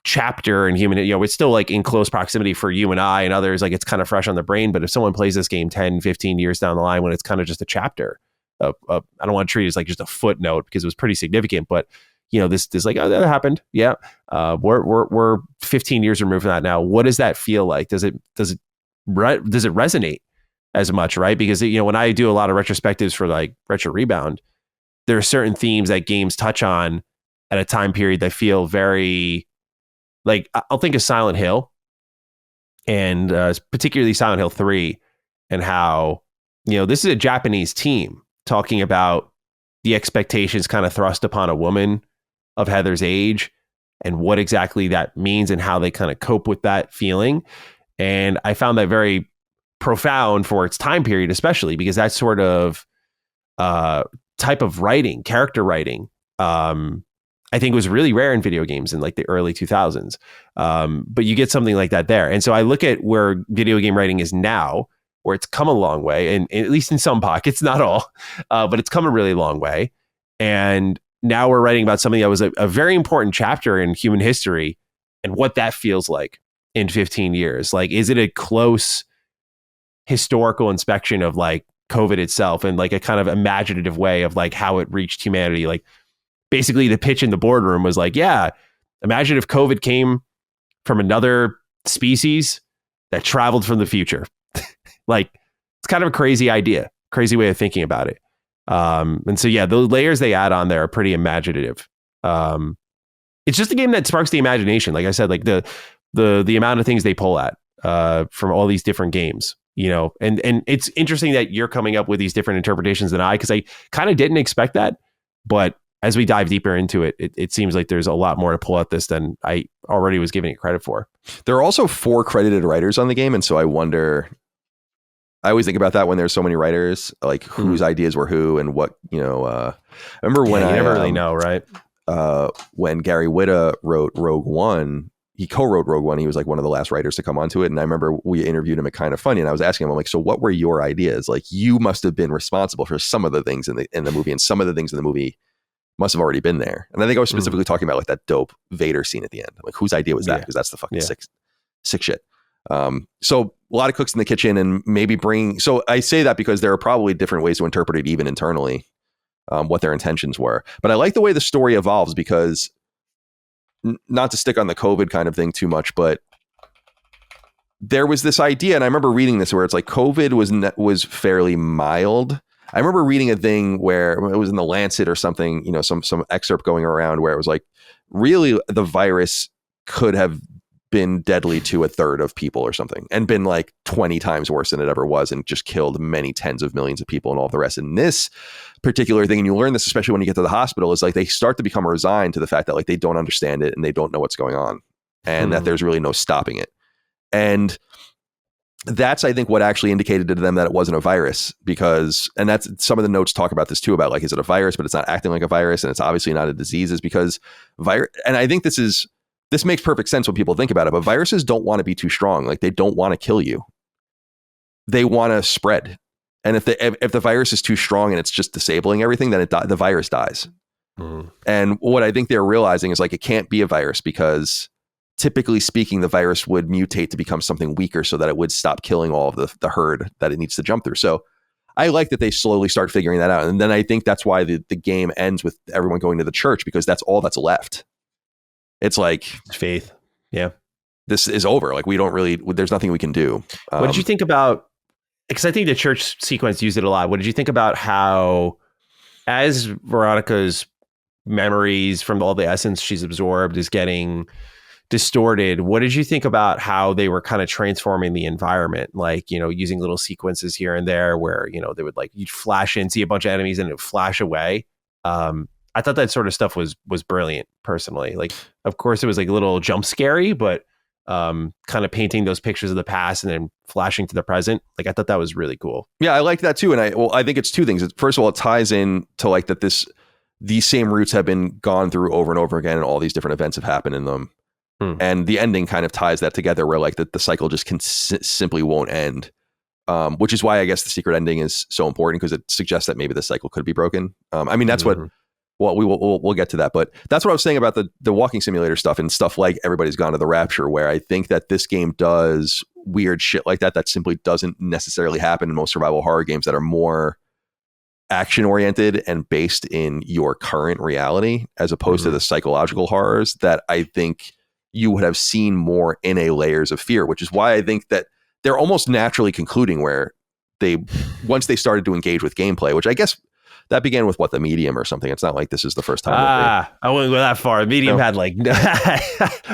chapter in human, you know, it's still like in close proximity for you and I and others, like it's kind of fresh on the brain. But if someone plays this game 10, 15 years down the line, when it's kind of just a chapter, I don't want to treat it as like just a footnote, because it was pretty significant, but you know, this like, oh, that happened. Yeah. We're 15 years removed from that now. What does that feel like? Does it resonate as much? Right. Because, you know, when I do a lot of retrospectives for like Retro Rebound, there are certain themes that games touch on at a time period that feel very, like, I'll think of Silent Hill, and particularly Silent Hill 3, and how, you know, this is a Japanese team talking about the expectations kind of thrust upon a woman of Heather's age and what exactly that means and how they kind of cope with that feeling. And I found that very profound for its time period, especially because that sort of type of writing, character writing, I think was really rare in video games in like the early 2000s. But you get something like that there. And so I look at where video game writing is now, where it's come a long way, and at least in some pockets, not all, but it's come a really long way. And now we're writing about something that was a very important chapter in human history, and what that feels like in 15 years. Like, is it a close historical inspection of like COVID itself, and like a kind of imaginative way of like how it reached humanity? Like, basically the pitch in the boardroom was like, yeah, imagine if COVID came from another species that traveled from the future. Like, it's kind of a crazy idea, crazy way of thinking about it. And so, yeah, those layers they add on there are pretty imaginative. It's just a game that sparks the imagination. Like I said, like the amount of things they pull at from all these different games, you know, and it's interesting that you're coming up with these different interpretations than I, because I kind of didn't expect that. But as we dive deeper into it, it seems like there's a lot more to pull at this than I already was giving it credit for. There are also 4 credited writers on the game. And so I always think about that when there's so many writers, like whose ideas were who and what, you know, I remember when you never really know, right? When Gary Whitta wrote Rogue One, he co-wrote Rogue One. He was like one of the last writers to come onto it. And I remember we interviewed him at Kind of Funny, and I was asking him, I'm like, so what were your ideas? Like, you must have been responsible for some of the things in the movie, and some of the things in the movie must have already been there. And I think I was specifically talking about like that dope Vader scene at the end. Like, whose idea was that? Because that's the fucking sick shit. So a lot of cooks in the kitchen, and maybe so I say that because there are probably different ways to interpret it, even internally, what their intentions were. But I like the way the story evolves, because not to stick on the COVID kind of thing too much, but there was this idea, and I remember reading this, where it's like COVID was fairly mild. I remember reading a thing where it was in the Lancet or something, you know, some excerpt going around where it was like, really the virus could have been deadly to a third of people or something, and been like 20 times worse than it ever was, and just killed many tens of millions of people and all the rest. And this particular thing, and you learn this especially when you get to the hospital, is like they start to become resigned to the fact that like they don't understand it and they don't know what's going on, and that there's really no stopping it. And that's, I think, what actually indicated to them that it wasn't a virus, because, and that's some of the notes talk about this too, about like, is it a virus, but it's not acting like a virus, and it's obviously not a disease, is because and I think this makes perfect sense when people think about it, but viruses don't want to be too strong. Like, they don't want to kill you. They want to spread. And if the virus is too strong and it's just disabling everything, then the virus dies. And what I think they're realizing is like, it can't be a virus, because typically speaking, the virus would mutate to become something weaker so that it would stop killing all of the herd that it needs to jump through. So I like that they slowly start figuring that out. And then I think that's why the game ends with everyone going to the church, because that's all that's left. It's like faith. Yeah. This is over. Like, we don't really, there's nothing we can do. What did you think about, because I think the church sequence used it a lot. What did you think about how, as Veronica's memories from all the essence she's absorbed is getting distorted, what did you think about how they were kind of transforming the environment? Like, using little sequences here and there where, they would you'd flash in, see a bunch of enemies and it would flash away. I thought that sort of stuff was brilliant personally. Like, of course it was a little jump scary, but kind of painting those pictures of the past and then flashing to the present. Like, I thought that was really cool. Yeah, I like that too. And I think it's two things. First of all, it ties in to that these same roots have been gone through over and over again, and all these different events have happened in them. And the ending kind of ties that together, where the cycle just simply won't end. Which is why I guess the secret ending is so important, because it suggests that maybe the cycle could be broken. I mean, that's we'll get to that, but that's what I was saying about the walking simulator stuff and stuff like Everybody's Gone to the Rapture, where I think that this game does weird shit like that simply doesn't necessarily happen in most survival horror games that are more action oriented and based in your current reality, as opposed to the psychological horrors that I think you would have seen more in a Layers of Fear, which is why I think that they're almost naturally concluding, where once they started to engage with gameplay, which I guess that began with the Medium or something. It's not like this is the first time. I wouldn't go that far. Medium had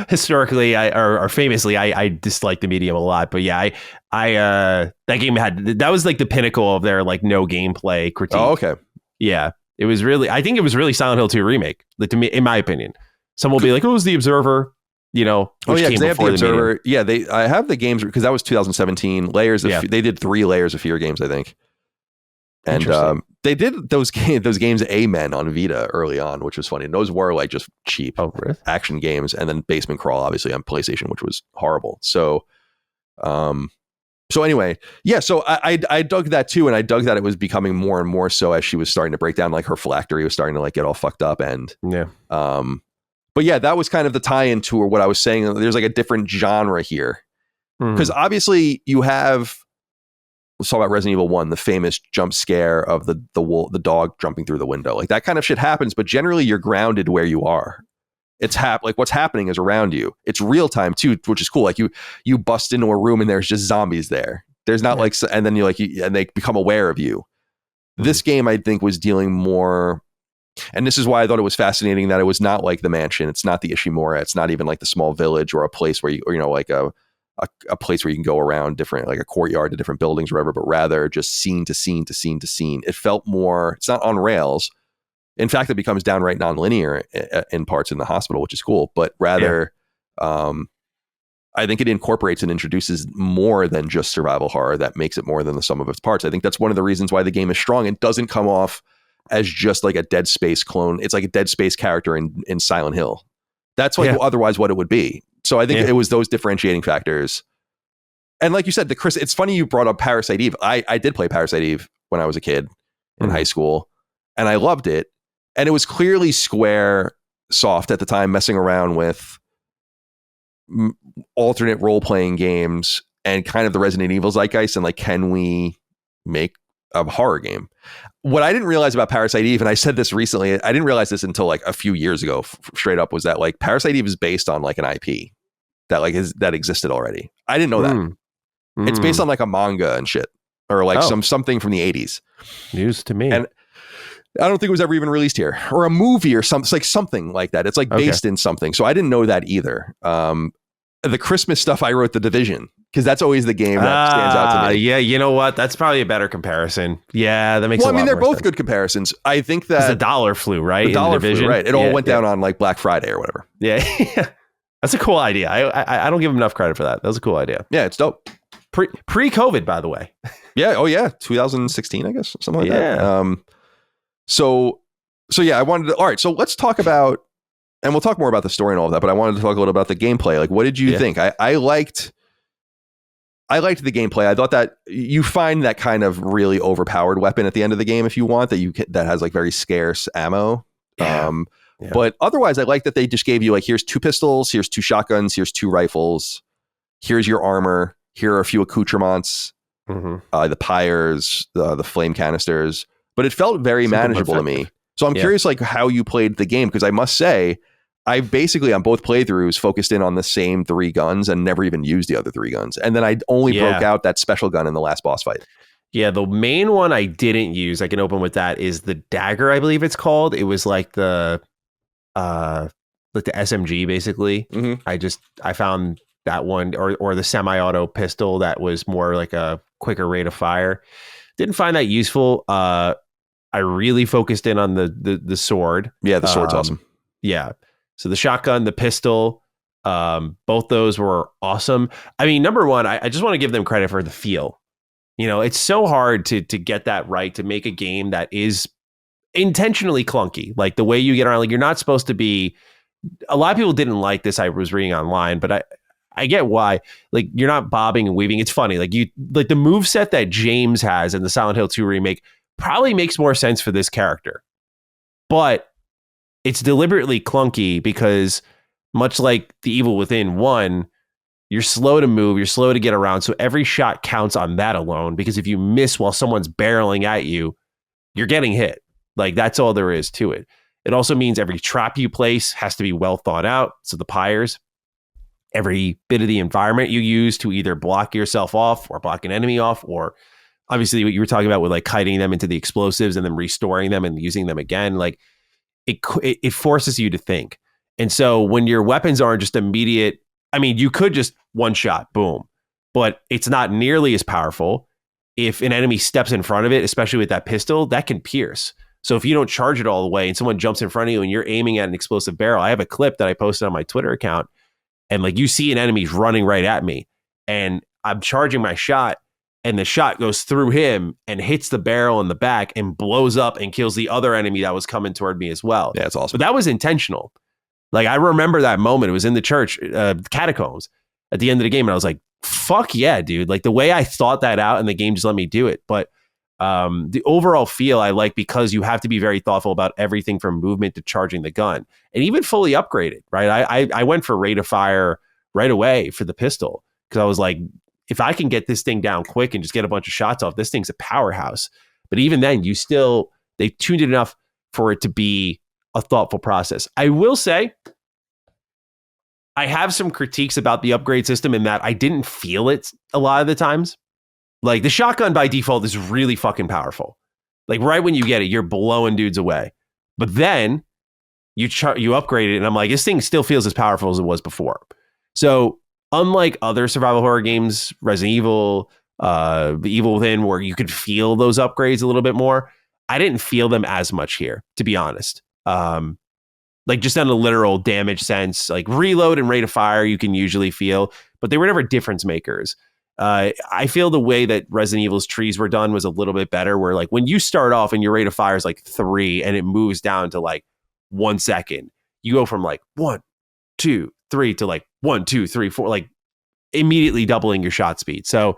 historically, or famously, I disliked the Medium a lot. But yeah, that game that was the pinnacle of their no gameplay critique. Oh, okay. Yeah, it was really. I think it was really Silent Hill 2 remake. To me, in my opinion, some will be like, "Oh, it was the Observer." Which because they have the Observer. Yeah, I have the games because that was 2017. They did 3 Layers of Fear games, I think. And they did those games Amen on Vita early on, which was funny. And those were just cheap action games. And then Basement Crawl, obviously, on PlayStation, which was horrible. So anyway, yeah. So I dug that too, and I dug that it was becoming more and more so as she was starting to break down. Her phylactery was starting to get all fucked up, and but yeah, that was kind of the tie-in to what I was saying. There's a different genre here, because obviously you have. Let's talk about Resident Evil 1, the famous jump scare of the dog jumping through the window. That kind of shit happens, but generally you're grounded where you are. It's what's happening is around you. It's real time too, which is cool. You bust into a room and there's just zombies there. There's not and then and they become aware of you. This game, I think, was dealing more, and this is why I thought it was fascinating that it was not like the mansion. It's not the Ishimura. It's not even the small village or a place where a place where you can go around different, a courtyard to different buildings or whatever, but rather just scene to scene to scene to scene. It felt more, it's not on rails. In fact, it becomes downright nonlinear in parts in the hospital, which is cool, but rather, I think it incorporates and introduces more than just survival horror that makes it more than the sum of its parts. I think that's one of the reasons why the game is strong and doesn't come off as just a Dead Space clone. It's like a Dead Space character in Silent Hill. That's otherwise what it would be. So I think it was those differentiating factors. And like you said, it's funny you brought up Parasite Eve. I did play Parasite Eve when I was a kid in high school, and I loved it. And it was clearly Square Soft at the time messing around with alternate role-playing games and kind of the Resident Evil zeitgeist, and can we make a horror game? What I didn't realize about Parasite Eve, and I said this recently, I didn't realize this until a few years ago, straight up, was that Parasite Eve is based on an IP that that existed already. I didn't know that. It's based on a manga and shit, or something from the 80s. News to me. And I don't think it was ever even released here, or a movie or something. It's something like that. It's based in something. So I didn't know that either. The Christmas stuff, I wrote The Division, because that's always the game that stands out to me. Yeah, you know what? That's probably a better comparison. Yeah, that makes a lot more sense. They're both good comparisons. I think that the dollar flew, right? The dollar flew, right? It all went down on Black Friday or whatever. Yeah. That's a cool idea. I don't give him enough credit for that. That was a cool idea. Yeah, it's dope. Pre-COVID, by the way. Yeah. Oh, yeah. 2016, I guess. Something like that. So yeah, I wanted to. All right. So let's talk about, and we'll talk more about the story and all of that, but I wanted to talk a little about the gameplay. What did you think? I liked the gameplay. I thought that you find that kind of really overpowered weapon at the end of the game if you want, that has very scarce ammo. Yeah. Yeah. But otherwise, I like that they just gave you like, here's 2 pistols, here's 2 shotguns, here's 2 rifles, here's your armor, here are a few accoutrements, the pyres, the flame canisters. But it felt very Simple, manageable to effective. me. So I'm curious like how you played the game, because I must say, I basically on both playthroughs focused in on the same 3 guns and never even used the other 3 guns. And then I only broke out that special gun in the last boss fight. Yeah, the main one I didn't use, I can open with that, is the dagger, I believe it's called. It was like the SMG basically. I found that one, or the semi-auto pistol that was more like a quicker rate of fire. Didn't find that useful. I really focused in on the sword. Yeah, the sword's awesome. Yeah. So the shotgun, the pistol, both those were awesome. I mean, number one, I just want to give them credit for the feel. You know, it's so hard to get that right, to make a game that is intentionally clunky. Like the way you get around, like you're not supposed to be. A lot of people didn't like this. I was reading online, but I get why. Like you're not bobbing and weaving. It's funny. Like the moveset that James has in the Silent Hill 2 remake probably makes more sense for this character, but it's deliberately clunky because much like the Evil Within 1. You're slow to move. You're slow to get around. So every shot counts on that alone, because if you miss while someone's barreling at you, you're getting hit. Like that's all there is to it. It also means every trap you place has to be well thought out. So the pyres, every bit of the environment you use to either block yourself off or block an enemy off, or obviously what you were talking about with like kiting them into the explosives and then restoring them and using them again. Like it forces you to think. And so when your weapons aren't just immediate, I mean, you could just one shot, boom, but it's not nearly as powerful. If an enemy steps in front of it, especially with that pistol, that can pierce. So if you don't charge it all the way and someone jumps in front of you and you're aiming at an explosive barrel, I have a clip that I posted on my Twitter account, and like you see an enemy running right at me and I'm charging my shot and the shot goes through him and hits the barrel in the back and blows up and kills the other enemy that was coming toward me as well. Yeah, it's awesome. But that was intentional. Like I remember that moment. It was in the church, catacombs at the end of the game. And I was like, fuck yeah, dude. Like the way I thought that out and the game just let me do it. But the overall feel I like, because you have to be very thoughtful about everything from movement to charging the gun, and even fully upgraded, right? I went for rate of fire right away for the pistol, because I was like, if I can get this thing down quick and just get a bunch of shots off, this thing's a powerhouse. But even then, they tuned it enough for it to be a thoughtful process. I will say, I have some critiques about the upgrade system in that I didn't feel it a lot of the times. Like the shotgun by default is really fucking powerful. Like right when you get it, you're blowing dudes away. But then you upgrade it and I'm like, this thing still feels as powerful as it was before. So unlike other survival horror games, Resident Evil, The Evil Within, where you could feel those upgrades a little bit more, I didn't feel them as much here, to be honest. Like just on a literal damage sense, like reload and rate of fire, you can usually feel, but they were never difference makers. I feel the way that Resident Evil's trees were done was a little bit better, where like when you start off and your rate of fire is like 3 and it moves down to like 1 second, you go from like 1, 2, 3 to like 1, 2, 3, 4, like immediately doubling your shot speed. So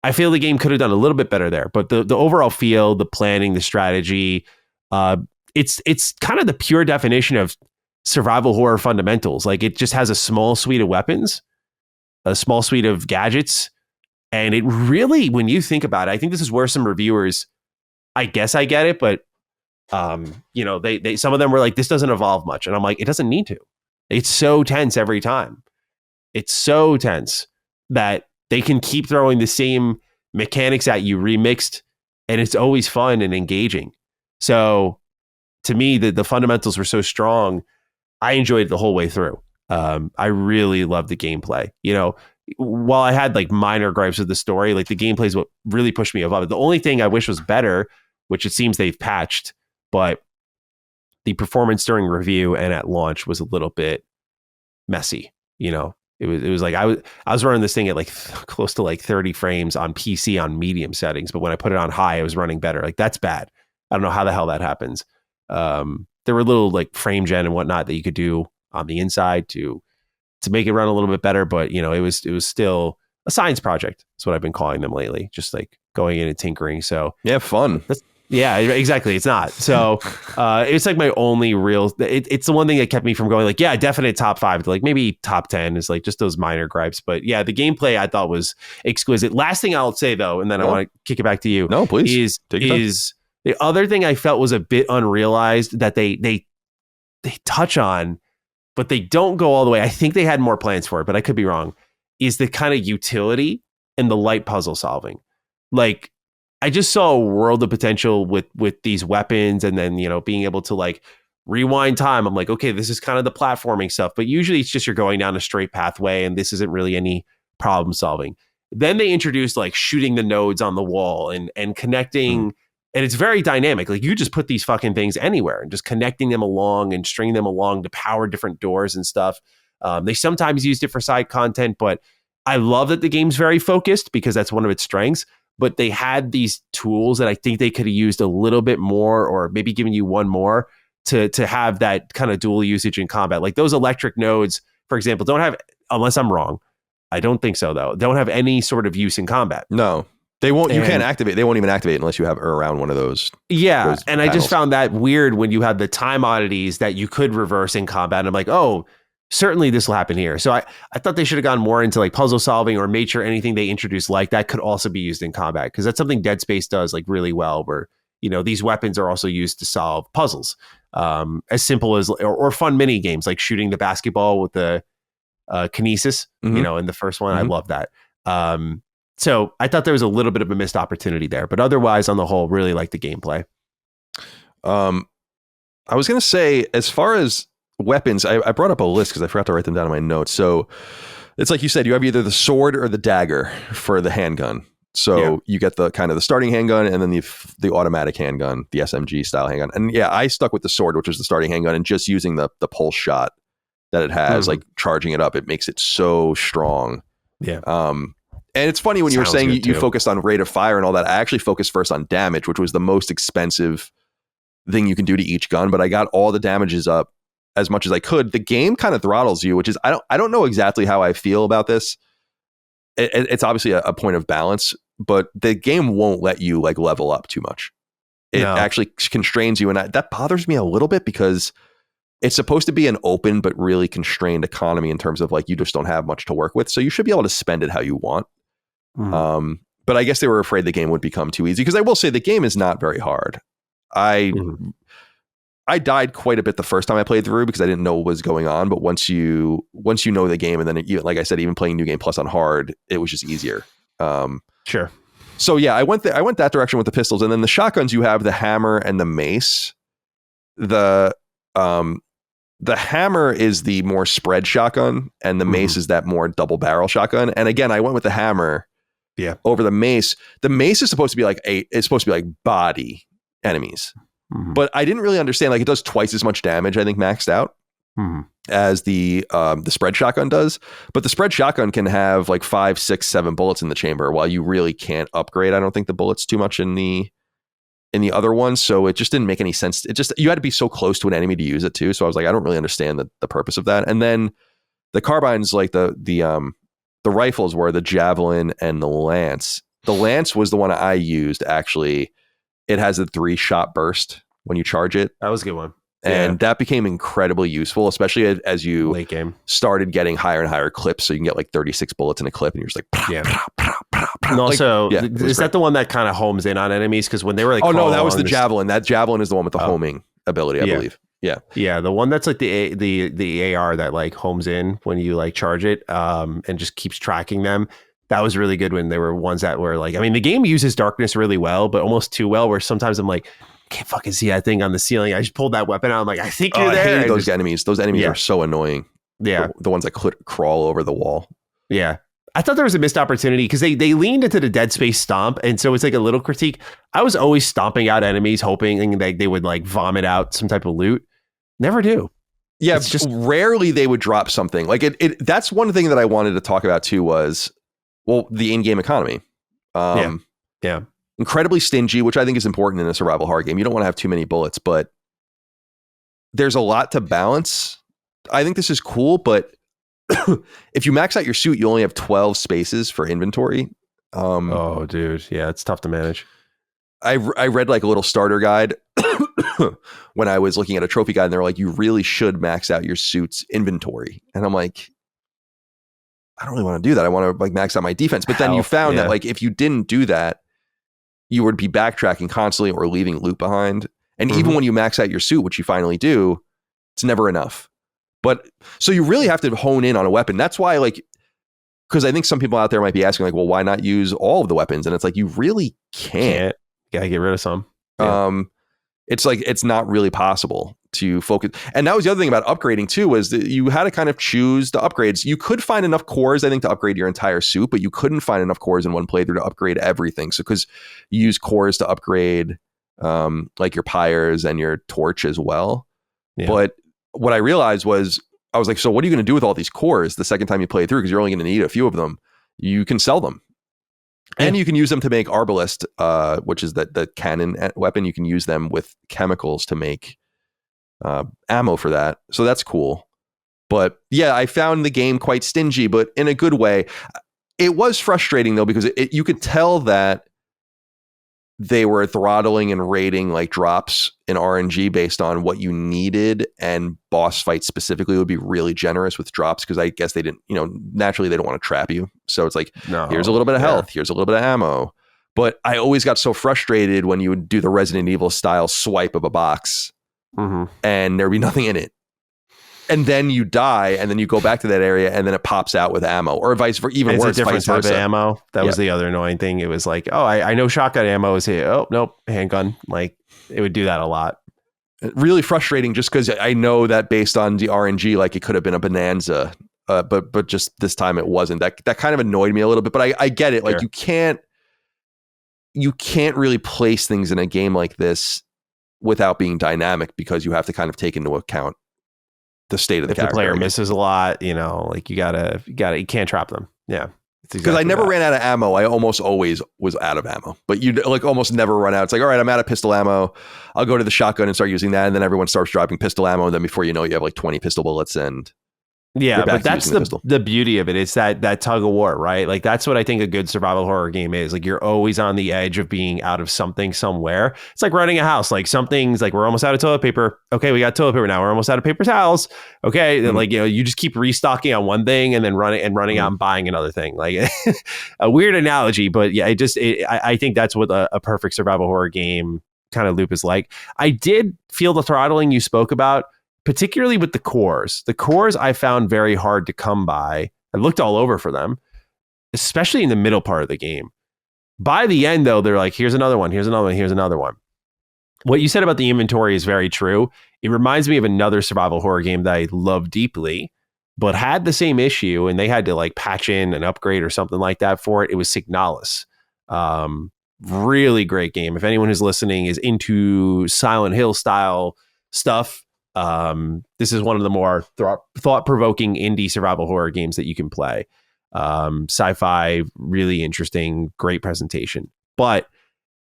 I feel the game could have done a little bit better there, but the overall feel, the planning, the strategy, it's kind of the pure definition of survival horror fundamentals. Like it just has a small suite of weapons, a small suite of gadgets. And it really, when you think about it, I think this is where some reviewers, I guess I get it, but they some of them were like, this doesn't evolve much. And I'm like, it doesn't need to. It's so tense every time. It's so tense that they can keep throwing the same mechanics at you remixed, and it's always fun and engaging. So to me, the fundamentals were so strong. I enjoyed it the whole way through. I really loved the gameplay. You know, while I had like minor gripes with the story, like the gameplay is what really pushed me above it. The only thing I wish was better, which it seems they've patched, but the performance during review and at launch was a little bit messy. You know, it was like I was running this thing at like close to like 30 frames on PC on medium settings, but when I put it on high, it was running better. Like that's bad. I don't know how the hell that happens. There were little like frame gen and whatnot that you could do on the inside to make it run a little bit better, but you know, it was still a science project. That's what I've been calling them lately. Just like going in and tinkering. So yeah, fun. Yeah, exactly. It's not. So it's like my only real. It's the one thing that kept me from going like, yeah, definite top 5 to like maybe top 10 is like just those minor gripes. But yeah, the gameplay I thought was exquisite. Last thing I'll say though, and then I want to kick it back to you. No, please. Is the other thing I felt was a bit unrealized that they touch on, but they don't go all the way. I think they had more plans for it, but I could be wrong. Is the kind of utility and the light puzzle solving. Like, I just saw a world of potential with these weapons, and then, you know, being able to like rewind time. I'm like, okay, this is kind of the platforming stuff, but usually it's just you're going down a straight pathway and this isn't really any problem solving. Then they introduced like shooting the nodes on the wall and connecting, and it's very dynamic. Like you just put these fucking things anywhere and just connecting them along and stringing them along to power different doors and stuff. They sometimes used it for side content, but I love that the game's very focused because that's one of its strengths. But they had these tools that I think they could have used a little bit more, or maybe given you one more to have that kind of dual usage in combat. Like those electric nodes, for example, don't have, unless I'm wrong, I don't think so though, don't have any sort of use in combat. No, they won't. You can't activate. They won't even activate unless you have around one of those. Yeah, those and panels. I just found that weird when you have the time oddities that you could reverse in combat. And I'm like, oh, certainly this will happen here. So I thought they should have gone more into like puzzle solving, or made sure anything they introduced like that could also be used in combat, because that's something Dead Space does like really well, where, you know, these weapons are also used to solve puzzles, as simple as or fun mini games like shooting the basketball with the kinesis, you know, in the first one. I love that. So I thought there was a little bit of a missed opportunity there, but otherwise on the whole, really like the gameplay. I was going to say, as far as weapons, I brought up a list because I forgot to write them down in my notes. So it's like you said, you have either the sword or the dagger for the handgun. So you get the kind of the starting handgun, and then the automatic handgun, the SMG style handgun. And yeah, I stuck with the sword, which was the starting handgun, and just using the pulse shot that it has, like charging it up, it makes it so strong. Yeah. And it's funny when you were saying you focused on rate of fire and all that. I actually focused first on damage, which was the most expensive thing you can do to each gun. But I got all the damages up as much as I could. The game kind of throttles you, which is, I don't know exactly how I feel about this. It's obviously a point of balance, but the game won't let you like level up too much. It actually constrains you, and that bothers me a little bit, because it's supposed to be an open but really constrained economy in terms of like you just don't have much to work with, so you should be able to spend it how you want. But I guess they were afraid the game would become too easy, because I will say the game is not very hard. I died quite a bit the first time I played through because I didn't know what was going on. But once you know the game, and then like I said, even playing New Game Plus on hard, it was just easier. Sure. So yeah, I went that direction with the pistols, and then the shotguns. You have the hammer and the mace. The hammer is the more spread shotgun, and the mace is that more double barrel shotgun. And again, I went with the hammer. Yeah. Over the mace. The mace is supposed to be like body enemies. But I didn't really understand, like it does twice as much damage, I think, maxed out as the spread shotgun does. But the spread shotgun can have like 5, 6, 7 bullets in the chamber, while you really can't upgrade, I don't think, the bullets too much in the other one. So it just didn't make any sense. You had to be so close to an enemy to use it too. So I was like, I don't really understand the purpose of that. And then the carbines, like the rifles, were the javelin and the lance. The lance was the one I used, actually. It has a 3-shot burst when you charge it. That was a good one. And that became incredibly useful, especially as you late game started getting higher and higher clips. So you can get like 36 bullets in a clip, and you're just like, And also, is that the one that kind of homes in on enemies? Because when they were like, oh no, that was the javelin. That javelin is the one with the homing ability, I believe. Yeah. The one that's like the AR that like homes in when you like charge it, and just keeps tracking them. That was really good when there were ones that were like, I mean, the game uses darkness really well, but almost too well, where sometimes I'm like, I can't fucking see that thing on the ceiling. I just pulled that weapon out. I'm like, I think you're there. I hate those enemies. Those enemies are so annoying. Yeah. The ones that crawl over the wall. Yeah. I thought there was a missed opportunity because they leaned into the Dead Space stomp. And so it's like a little critique. I was always stomping out enemies, hoping that they would like vomit out some type of loot. Never do. Yeah. It's just rarely they would drop something. Like that's one thing that I wanted to talk about too, was, well, the in-game economy. Yeah. Incredibly stingy, which I think is important in a survival horror game. You don't want to have too many bullets, but there's a lot to balance. I think this is cool, but if you max out your suit, you only have 12 spaces for inventory. Oh, dude. Yeah, it's tough to manage. I read like a little starter guide when I was looking at a trophy guide, and they're like, you really should max out your suit's inventory. And I'm like, I don't really want to do that. I want to like max out my defense. But then you found that like if you didn't do that, you would be backtracking constantly or leaving loot behind. And even when you max out your suit, which you finally do, it's never enough. But so you really have to hone in on a weapon. That's why, like, because I think some people out there might be asking, like, well, why not use all of the weapons? And it's like, you really can't. Gotta get rid of some. It's like, it's not really possible to focus. And that was the other thing about upgrading too, was that you had to kind of choose the upgrades. You could find enough cores, I think, to upgrade your entire suit, but you couldn't find enough cores in one playthrough to upgrade everything. So because you use cores to upgrade like your pyres and your torch as well. Yeah. But what I realized was, I was like, so what are you going to do with all these cores the second time you play through? Because you're only going to need a few of them. You can sell them. And you can use them to make Arbalest, which is the cannon weapon. You can use them with chemicals to make ammo for that. So that's cool. But yeah, I found the game quite stingy, but in a good way. It was frustrating though, because you could tell that they were throttling and rating like drops in RNG based on what you needed, and boss fights specifically would be really generous with drops because I guess they didn't, naturally they don't want to trap you. So it's like, here's a little bit of health, here's a little bit of ammo. But I always got so frustrated when you would do the Resident Evil style swipe of a box and there'd be nothing in it. And then you die, and then you go back to that area, and then it pops out with ammo, or vice versa. Even worse, it's a different type of ammo. That was the other annoying thing. It was like, oh, I know shotgun ammo is here. Oh, nope, handgun. Like it would do that a lot. Really frustrating, just because I know that based on the RNG, like it could have been a bonanza, but just this time it wasn't. That kind of annoyed me a little bit. But I get it. Like you can't really place things in a game like this without being dynamic, because you have to kind of take into account the state of the character. If the player misses a lot, like you can't trap them. Yeah. Because I never ran out of ammo. I almost always was out of ammo, but you like almost never run out. It's like, all right, I'm out of pistol ammo. I'll go to the shotgun and start using that. And then everyone starts dropping pistol ammo. And then before you know it, you have like 20 pistol bullets, and but that's the beauty of it. It's that tug of war, right? Like that's what I think a good survival horror game is. Like you're always on the edge of being out of something somewhere. It's like running a house. Like something's like, we're almost out of toilet paper. Okay, we got toilet paper now. We're almost out of paper towels. Okay, then like you just keep restocking on one thing and then running out and buying another thing. Like a weird analogy, but yeah, I think that's what a perfect survival horror game kind of loop is like. I did feel the throttling you spoke about, particularly with the cores. The cores I found very hard to come by. I looked all over for them, especially in the middle part of the game. By the end, though, they're like, here's another one, here's another one, here's another one. What you said about the inventory is very true. It reminds me of another survival horror game that I love deeply, but had the same issue, and they had to like patch in an upgrade or something like that for it. It was Signalis. Really great game. If anyone who's listening is into Silent Hill style stuff, this is one of the more thought-provoking indie survival horror games that you can play. Sci-fi, really interesting, great presentation. But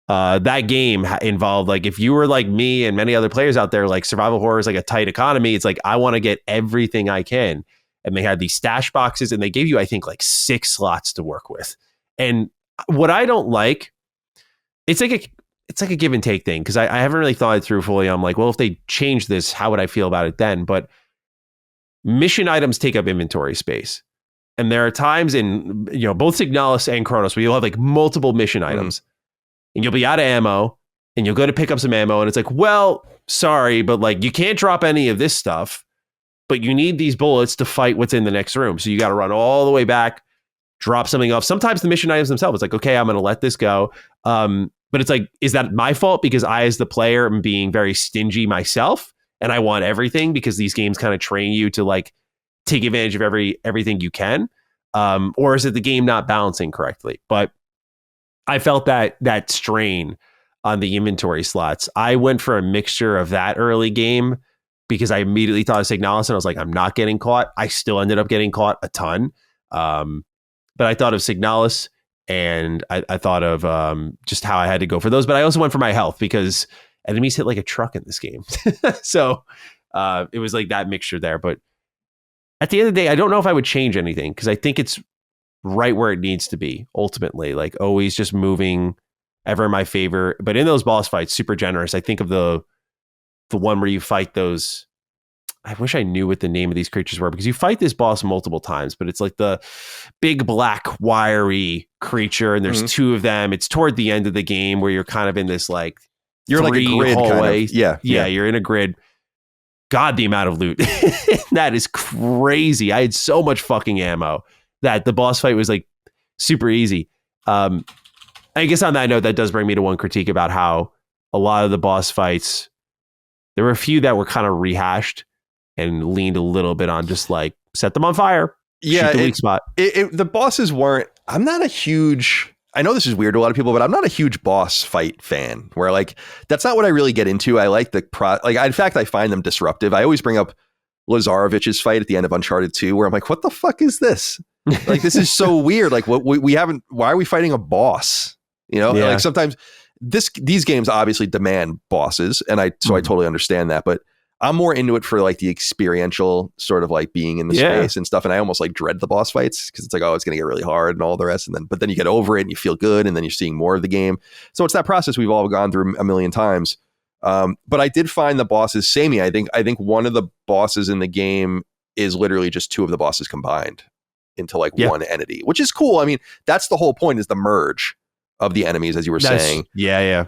that game involved, like, if you were like me and many other players out there, like survival horror is like a tight economy. It's like, I want to get everything I can. And they had these stash boxes, and they gave you, I think, like 6 slots to work with. And what I don't like, it's like a give and take thing, because I haven't really thought it through fully. I'm like, well, if they change this, how would I feel about it then? But mission items take up inventory space. And there are times in, both Signalis and Cronos where you'll have like multiple mission items and you'll be out of ammo, and you'll go to pick up some ammo, and it's like, well, sorry, but like you can't drop any of this stuff, but you need these bullets to fight what's in the next room. So you got to run all the way back, drop something off. Sometimes the mission items themselves, it's like, okay, I'm going to let this go. But it's like, is that my fault because I, as the player, am being very stingy myself and I want everything, because these games kind of train you to like take advantage of everything you can? Or is it the game not balancing correctly? But I felt that strain on the inventory slots. I went for a mixture of that early game because I immediately thought of Signalis, and I was like, I'm not getting caught. I still ended up getting caught a ton. But I thought of Signalis, and I thought of just how I had to go for those. But I also went for my health, because enemies hit like a truck in this game. So it was like that mixture there. But at the end of the day, I don't know if I would change anything, because I think it's right where it needs to be ultimately. Like always just moving ever in my favor. But in those boss fights, super generous. I think of the one where you fight those. I wish I knew what the name of these creatures were, because you fight this boss multiple times, but it's like the big black wiry creature, and there's two of them. It's toward the end of the game where you're kind of in this like you're like a grid hallway. Kind of. Yeah, you're in a grid. God, the amount of loot. That is crazy. I had so much fucking ammo that the boss fight was like super easy. I guess on that note, that does bring me to one critique about how a lot of the boss fights, there were a few that were kind of rehashed and leaned a little bit on just like set them on fire. Yeah, shoot the weak spot. The bosses weren't. I'm not a huge. I know this is weird to a lot of people, but I'm not a huge boss fight fan. Where like that's not what I really get into. I like in fact, I find them disruptive. I always bring up Lazarevich's fight at the end of Uncharted 2, where I'm like, what the fuck is this? Like this is so weird. Like what we haven't. Why are we fighting a boss? You know, like sometimes these games obviously demand bosses, and I totally understand that, but I'm more into it for like the experiential sort of like being in the space and stuff. And I almost like dread the boss fights because it's like, oh, it's going to get really hard and all the rest. But then you get over it and you feel good. And then you're seeing more of the game. So it's that process we've all gone through a million times. But I did find the bosses samey. I think one of the bosses in the game is literally just two of the bosses combined into like one entity, which is cool. I mean, that's the whole point, is the merge of the enemies, as you were saying. Yeah.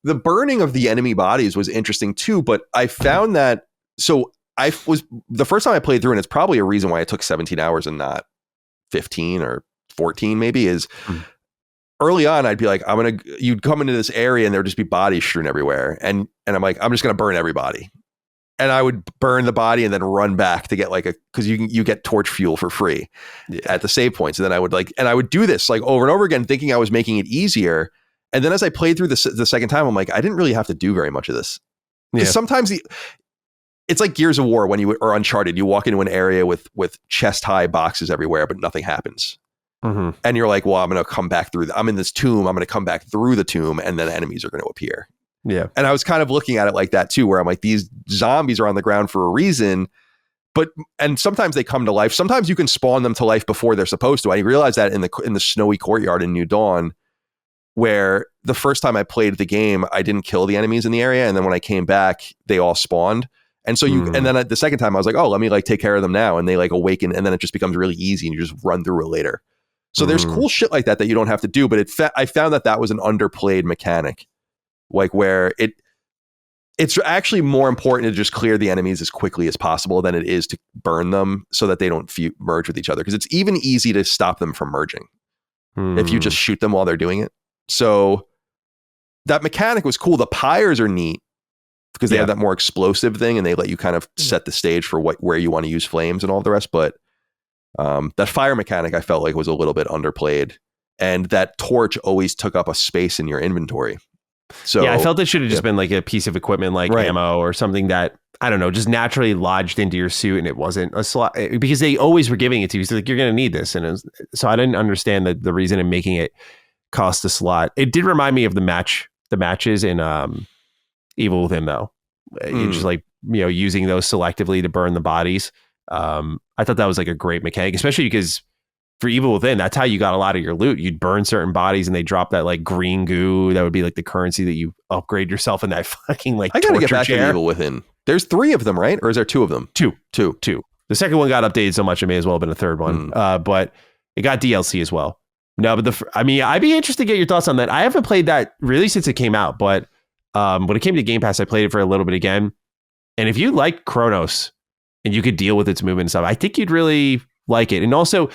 The burning of the enemy bodies was interesting too, but I found that, so I was, the first time I played through, and it's probably a reason why it took 17 hours and not 15 or 14 maybe, is early on I'd be like, you'd come into this area and there'd just be bodies strewn everywhere. And I'm like, I'm just going to burn everybody. And I would burn the body and then run back to get like because you get torch fuel for free at the save points. And then I would do this like over and over again, thinking I was making it easier. And then as I played through the second time, I'm like, I didn't really have to do very much of this. Because sometimes it's like Gears of War or Uncharted. You walk into an area with chest high boxes everywhere, but nothing happens. Mm-hmm. And you're like, well, I'm going to come back through. I'm in this tomb. I'm going to come back through the tomb, and then enemies are going to appear. Yeah. And I was kind of looking at it like that too, where I'm like, these zombies are on the ground for a reason. And sometimes they come to life. Sometimes you can spawn them to life before they're supposed to. I realized that in the snowy courtyard in New Dawn, where the first time I played the game, I didn't kill the enemies in the area. And then when I came back, they all spawned. And so and then the second time I was like, oh, let me like take care of them now. And they like awaken, and then it just becomes really easy and you just run through it later. So there's cool shit like that you don't have to do. But I found that was an underplayed mechanic, like where it's actually more important to just clear the enemies as quickly as possible than it is to burn them so that they don't merge with each other. Because it's even easy to stop them from merging if you just shoot them while they're doing it. So that mechanic was cool. The pyres are neat because they have that more explosive thing, and they let you kind of set the stage for where you want to use flames and all the rest. But that fire mechanic I felt like was a little bit underplayed, and that torch always took up a space in your inventory. So I felt it should have just been like a piece of equipment, like ammo or something that, I don't know, just naturally lodged into your suit, and it wasn't a slot, because they always were giving it to you. So like, you're going to need this. And so I didn't understand the reason in making it cost a slot. It did remind me of the matches in Evil Within, though. Just like, using those selectively to burn the bodies. I thought that was like a great mechanic, especially because for Evil Within, that's how you got a lot of your loot. You'd burn certain bodies and they drop that like green goo. That would be like the currency that you upgrade yourself in that fucking like I gotta torture get back chair. to Evil Within. There's 3 of them, right? Or is there 2 of them? Two. Two. The second one got updated so much it may as well have been a third one. But it got DLC as well. No, but I'd be interested to get your thoughts on that. I haven't played that really since it came out, but when it came to Game Pass, I played it for a little bit again. And if you like Cronos and you could deal with its movement and stuff, I think you'd really like it. And also,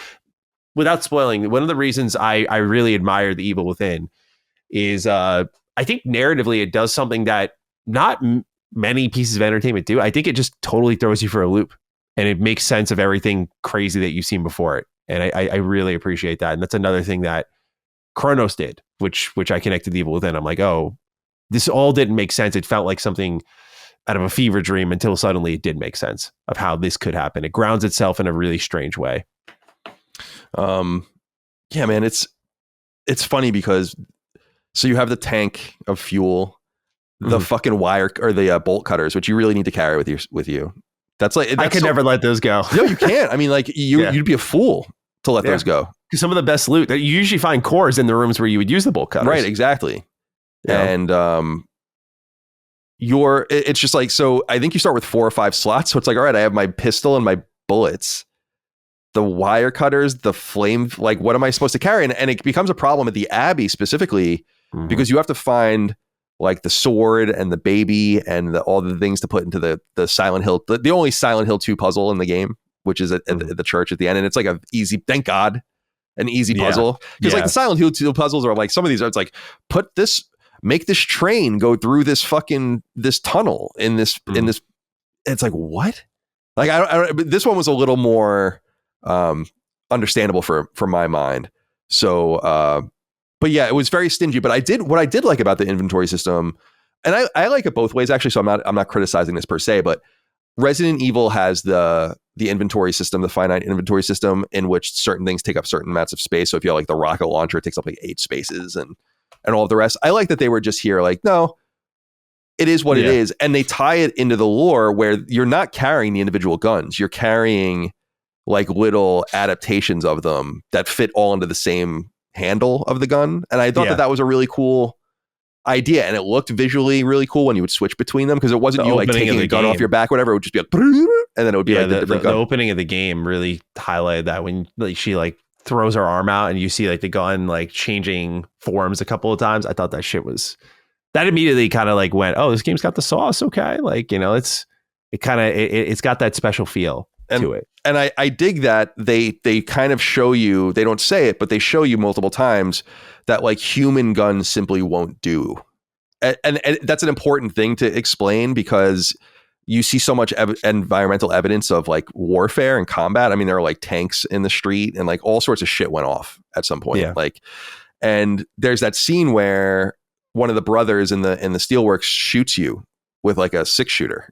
without spoiling, one of the reasons I really admire the Evil Within is I think narratively it does something that not many pieces of entertainment do. I think it just totally throws you for a loop, and it makes sense of everything crazy that you've seen before it. And I really appreciate that. And that's another thing that Cronos did, which I connected to Evil Within. I'm like, oh, this all didn't make sense. It felt like something out of a fever dream until suddenly it did make sense of how this could happen. It grounds itself in a really strange way. Yeah, man, it's funny because so you have the tank of fuel, the fucking wire or the bolt cutters, which you really need to carry with you. That's like, I could never let those go. No, you can't. I mean, like you'd be a fool to let those go. Because some of the best loot that you usually find cores in the rooms where you would use the bolt cutters. Right, exactly. Yeah. And it's just like, so I think you start with 4 or 5 slots. So it's like, all right, I have my pistol and my bullets, the wire cutters, the flame, like what am I supposed to carry? And it becomes a problem at the Abbey specifically because you have to find like the sword and the baby and all the things to put into the Silent Hill, the only Silent Hill 2 puzzle in the game, which is at the church at the end. And it's like a easy, thank God, an easy puzzle. Because like the Silent Hill 2 puzzles are like, some of these are, it's like, make this train go through this tunnel in this, it's like, what? Like, but this one was a little more understandable for my mind. So, but yeah, it was very stingy, but what I did like about the inventory system, and I like it both ways actually. So I'm not criticizing this per se, but Resident Evil has the inventory system, the finite inventory system, in which certain things take up certain amounts of space. So if you have like the rocket launcher, it takes up like 8 spaces and all of the rest. I like that they were just here like, no, it is what it is. And they tie it into the lore where you're not carrying the individual guns. You're carrying like little adaptations of them that fit all into the same handle of the gun. And I thought that was a really cool idea, and it looked visually really cool when you would switch between them, because it wasn't you like taking a gun off your back, whatever. It would just be like, and then it would be like the different gun. The opening of the game really highlighted that when like she like throws her arm out and you see like the gun like changing forms a couple of times. I thought that immediately kind of like went, oh, this game's got the sauce. Okay, like, you know, it's got that special feel to it. And I dig that they kind of show you, they don't say it, but they show you multiple times that like human guns simply won't do. And that's an important thing to explain, because you see so much environmental evidence of like warfare and combat. I mean, there are like tanks in the street and like all sorts of shit went off at some point. Yeah. Like, and there's that scene where one of the brothers in the steelworks shoots you with like a 6-shooter,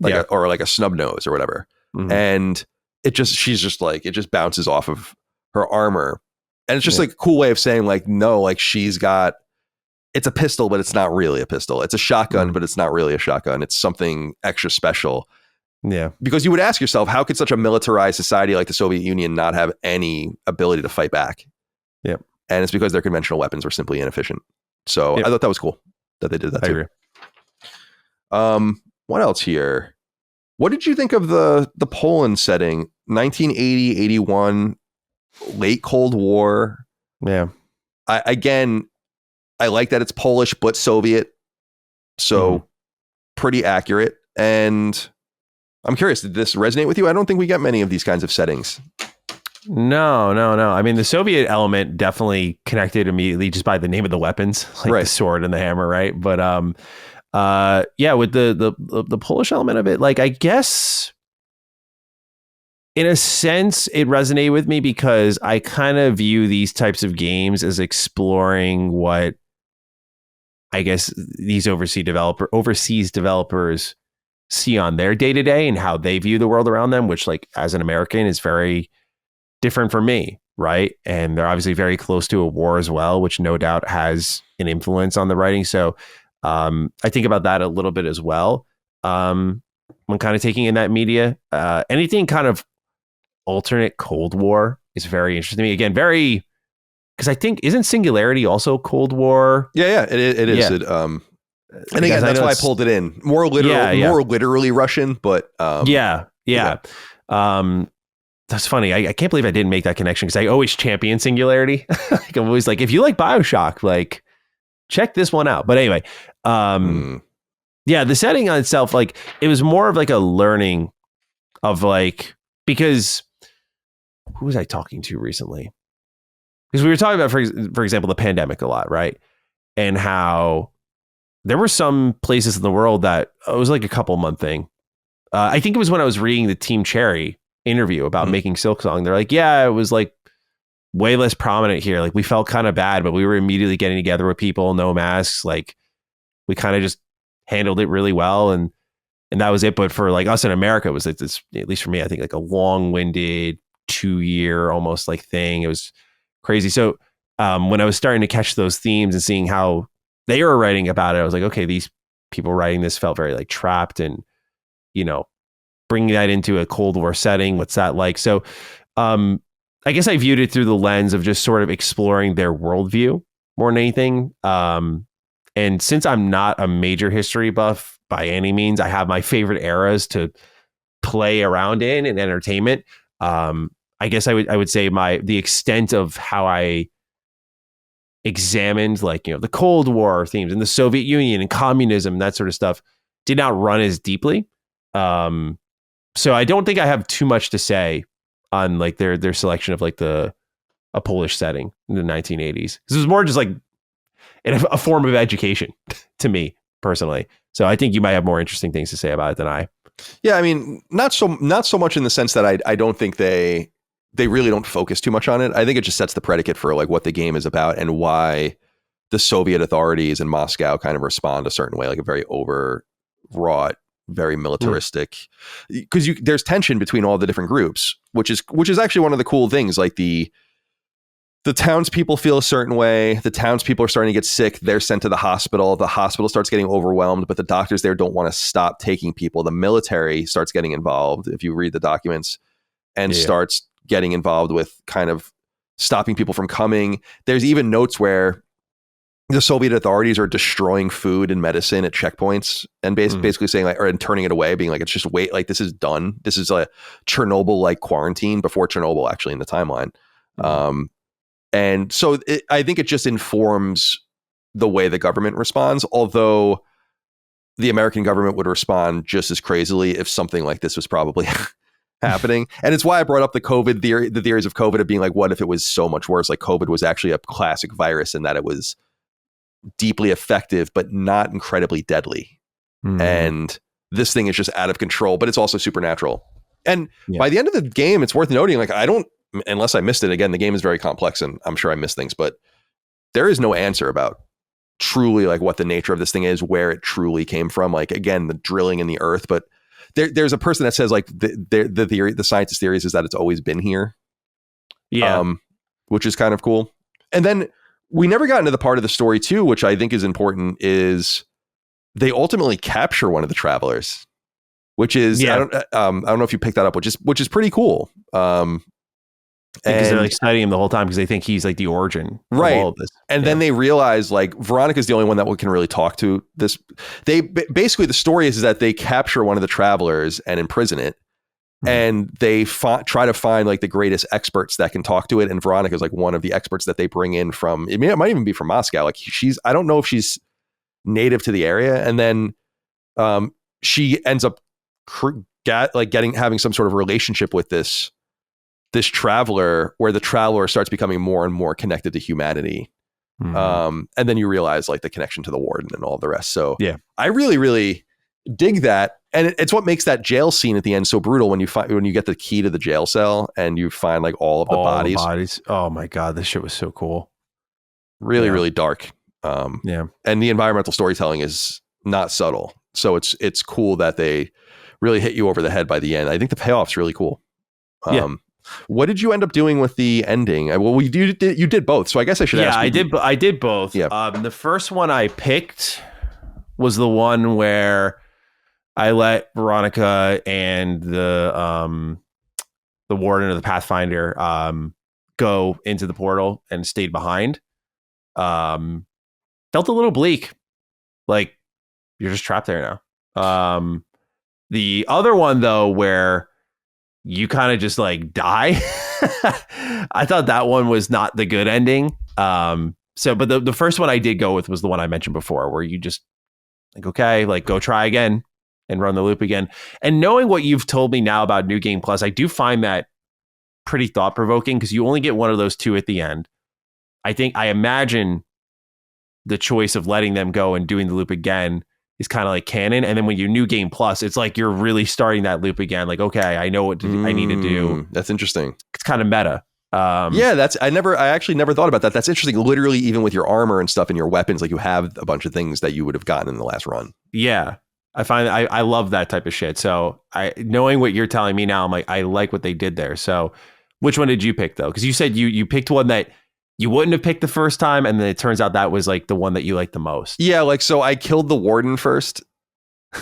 like or like a snub nose or whatever. Mm-hmm. And it just bounces off of her armor. And it's just like a cool way of saying like, no, like it's a pistol, but it's not really a pistol. It's a shotgun, but it's not really a shotgun. It's something extra special. Yeah. Because you would ask yourself, how could such a militarized society like the Soviet Union not have any ability to fight back? Yep. And it's because their conventional weapons were simply inefficient. So I thought that was cool that they did that too. I agree. What else here? What did you think of the Poland setting? 1980, 81, late Cold War. Yeah. I like that it's Polish but Soviet. So pretty accurate. And I'm curious, did this resonate with you? I don't think we get many of these kinds of settings. No. I mean, the Soviet element definitely connected immediately just by the name of the weapons, like the sword and the hammer, right? But with the Polish element of it, like, I guess in a sense it resonated with me because I kind of view these types of games as exploring what I guess these overseas developers see on their day-to-day and how they view the world around them, which, like, as an American is very different from me, right? And they're obviously very close to a war as well, which no doubt has an influence on the writing. So I think about that a little bit as well. When kind of taking in that media, anything kind of alternate Cold War is very interesting to me. Again, because I think, isn't Singuarity also Cold War? Yeah, it is. Yeah. And again, that's why I pulled it in. More literally Russian, but that's funny. I can't believe I didn't make that connection, because I always champion Singularity. Like, I'm always like, if you like BioShock, like, check this one out. But anyway, the setting on itself, like, it was more of like a learning of like, because who was I talking to recently? Because we were talking about, for example, the pandemic a lot, right? And how there were some places in the world that it was like a couple month thing. I think it was when I was reading the Team Cherry interview about making Silksong. They're like, yeah, it was like way less prominent here. Like, we felt kind of bad, but we were immediately getting together with people, no masks. Like, we kind of just handled it really well. And that was it. But for like us in America, it was, it's, at least for me, I think, like a long-winded 2-year almost like thing. It was crazy. So when I was starting to catch those themes and seeing how they were writing about it, I was like, okay, these people writing this felt very like trapped, and, you know, bringing that into a Cold War setting. What's that like? So I guess I viewed it through the lens of just sort of exploring their worldview more than anything. And since I'm not a major history buff by any means, I have my favorite eras to play around in entertainment. I guess I would say the extent of how I examined, like, the Cold War themes and the Soviet Union and communism, that sort of stuff, did not run as deeply. So I don't think I have too much to say on like their selection of like a Polish setting in the 1980s. This was more just like a form of education to me personally. So I think you might have more interesting things to say about it than I. Yeah, I mean, not so much in the sense that I don't think they really don't focus too much on it. I think it just sets the predicate for like what the game is about and why the Soviet authorities in Moscow kind of respond a certain way, like a very overwrought, very militaristic, because there's tension between all the different groups, which is actually one of the cool things. Like the townspeople feel a certain way. The townspeople are starting to get sick. They're sent to the hospital. The hospital starts getting overwhelmed, but the doctors there don't want to stop taking people. The military starts getting involved, if you read the documents, and starts getting involved with kind of stopping people from coming. There's even notes where the Soviet authorities are destroying food and medicine at checkpoints and basically saying like, and turning it away, being like, it's just wait, like this is done. This is a Chernobyl like quarantine before Chernobyl actually in the timeline. And so I think it just informs the way the government responds, although the American government would respond just as crazily if something like this was probably happening. And it's why I brought up the theories of COVID of being like, what if it was so much worse? Like COVID was actually a classic virus and that it was deeply effective, but not incredibly deadly. And this thing is just out of control, but it's also supernatural. And by the end of the game, it's worth noting, like, unless I missed it again, the game is very complex and I'm sure I missed things, but there is no answer about truly like what the nature of this thing is, where it truly came from. Like, again, the drilling in the earth, but there's a person that says like the theory, the scientist theories is that it's always been here. Which is kind of cool. And then we never got into the part of the story too, which I think is important, is they ultimately capture one of the travelers, which is, I don't know if you picked that up, which is pretty cool. Because they're like studying him the whole time because they think he's like the origin of all of this. And then they realize like Veronica's the only one that can really talk to this. They basically, the story is that they capture one of the travelers and imprison it. And they try to find like the greatest experts that can talk to it. And Veronica's like one of the experts that they bring in from, it might even be from Moscow. Like I don't know if she's native to the area. And then she ends up having some sort of relationship with this traveler, where the traveler starts becoming more and more connected to humanity. And then you realize like the connection to the warden and all the rest. So I really, really dig that. And it's what makes that jail scene at the end so brutal when you get the key to the jail cell and you find like all of the bodies. Oh my God, this shit was so cool. Really, really dark. And the environmental storytelling is not subtle. So it's cool that they really hit you over the head by the end. I think the payoff's really cool. What did you end up doing with the ending? Well, you did both. So I guess I should ask you. I did both. Yeah. The first one I picked was the one where I let Veronica and the warden of the Pathfinder go into the portal and stayed behind. Felt a little bleak. Like, you're just trapped there now. The other one, though, where you kind of just like die. I thought that one was not the good ending. But the first one I did go with was the one I mentioned before, where you just like, okay, like go try again and run the loop again. And knowing what you've told me now about New Game Plus, I do find that pretty thought provoking because you only get one of those two at the end. I imagine the choice of letting them go and doing the loop again is kind of like canon. And then when you New Game Plus, it's like you're really starting that loop again. Like, okay, I know what I need to do. That's interesting. It's kind of meta. I actually never thought about that. That's interesting. Literally, even with your armor and stuff and your weapons, like you have a bunch of things that you would have gotten in the last run. Yeah. I find I love that type of shit. So knowing what you're telling me now, I'm like, I like what they did there. So which one did you pick though? Because you said you picked one that you wouldn't have picked the first time, and then it turns out that was like the one that you liked the most. Yeah, like so I killed the warden first,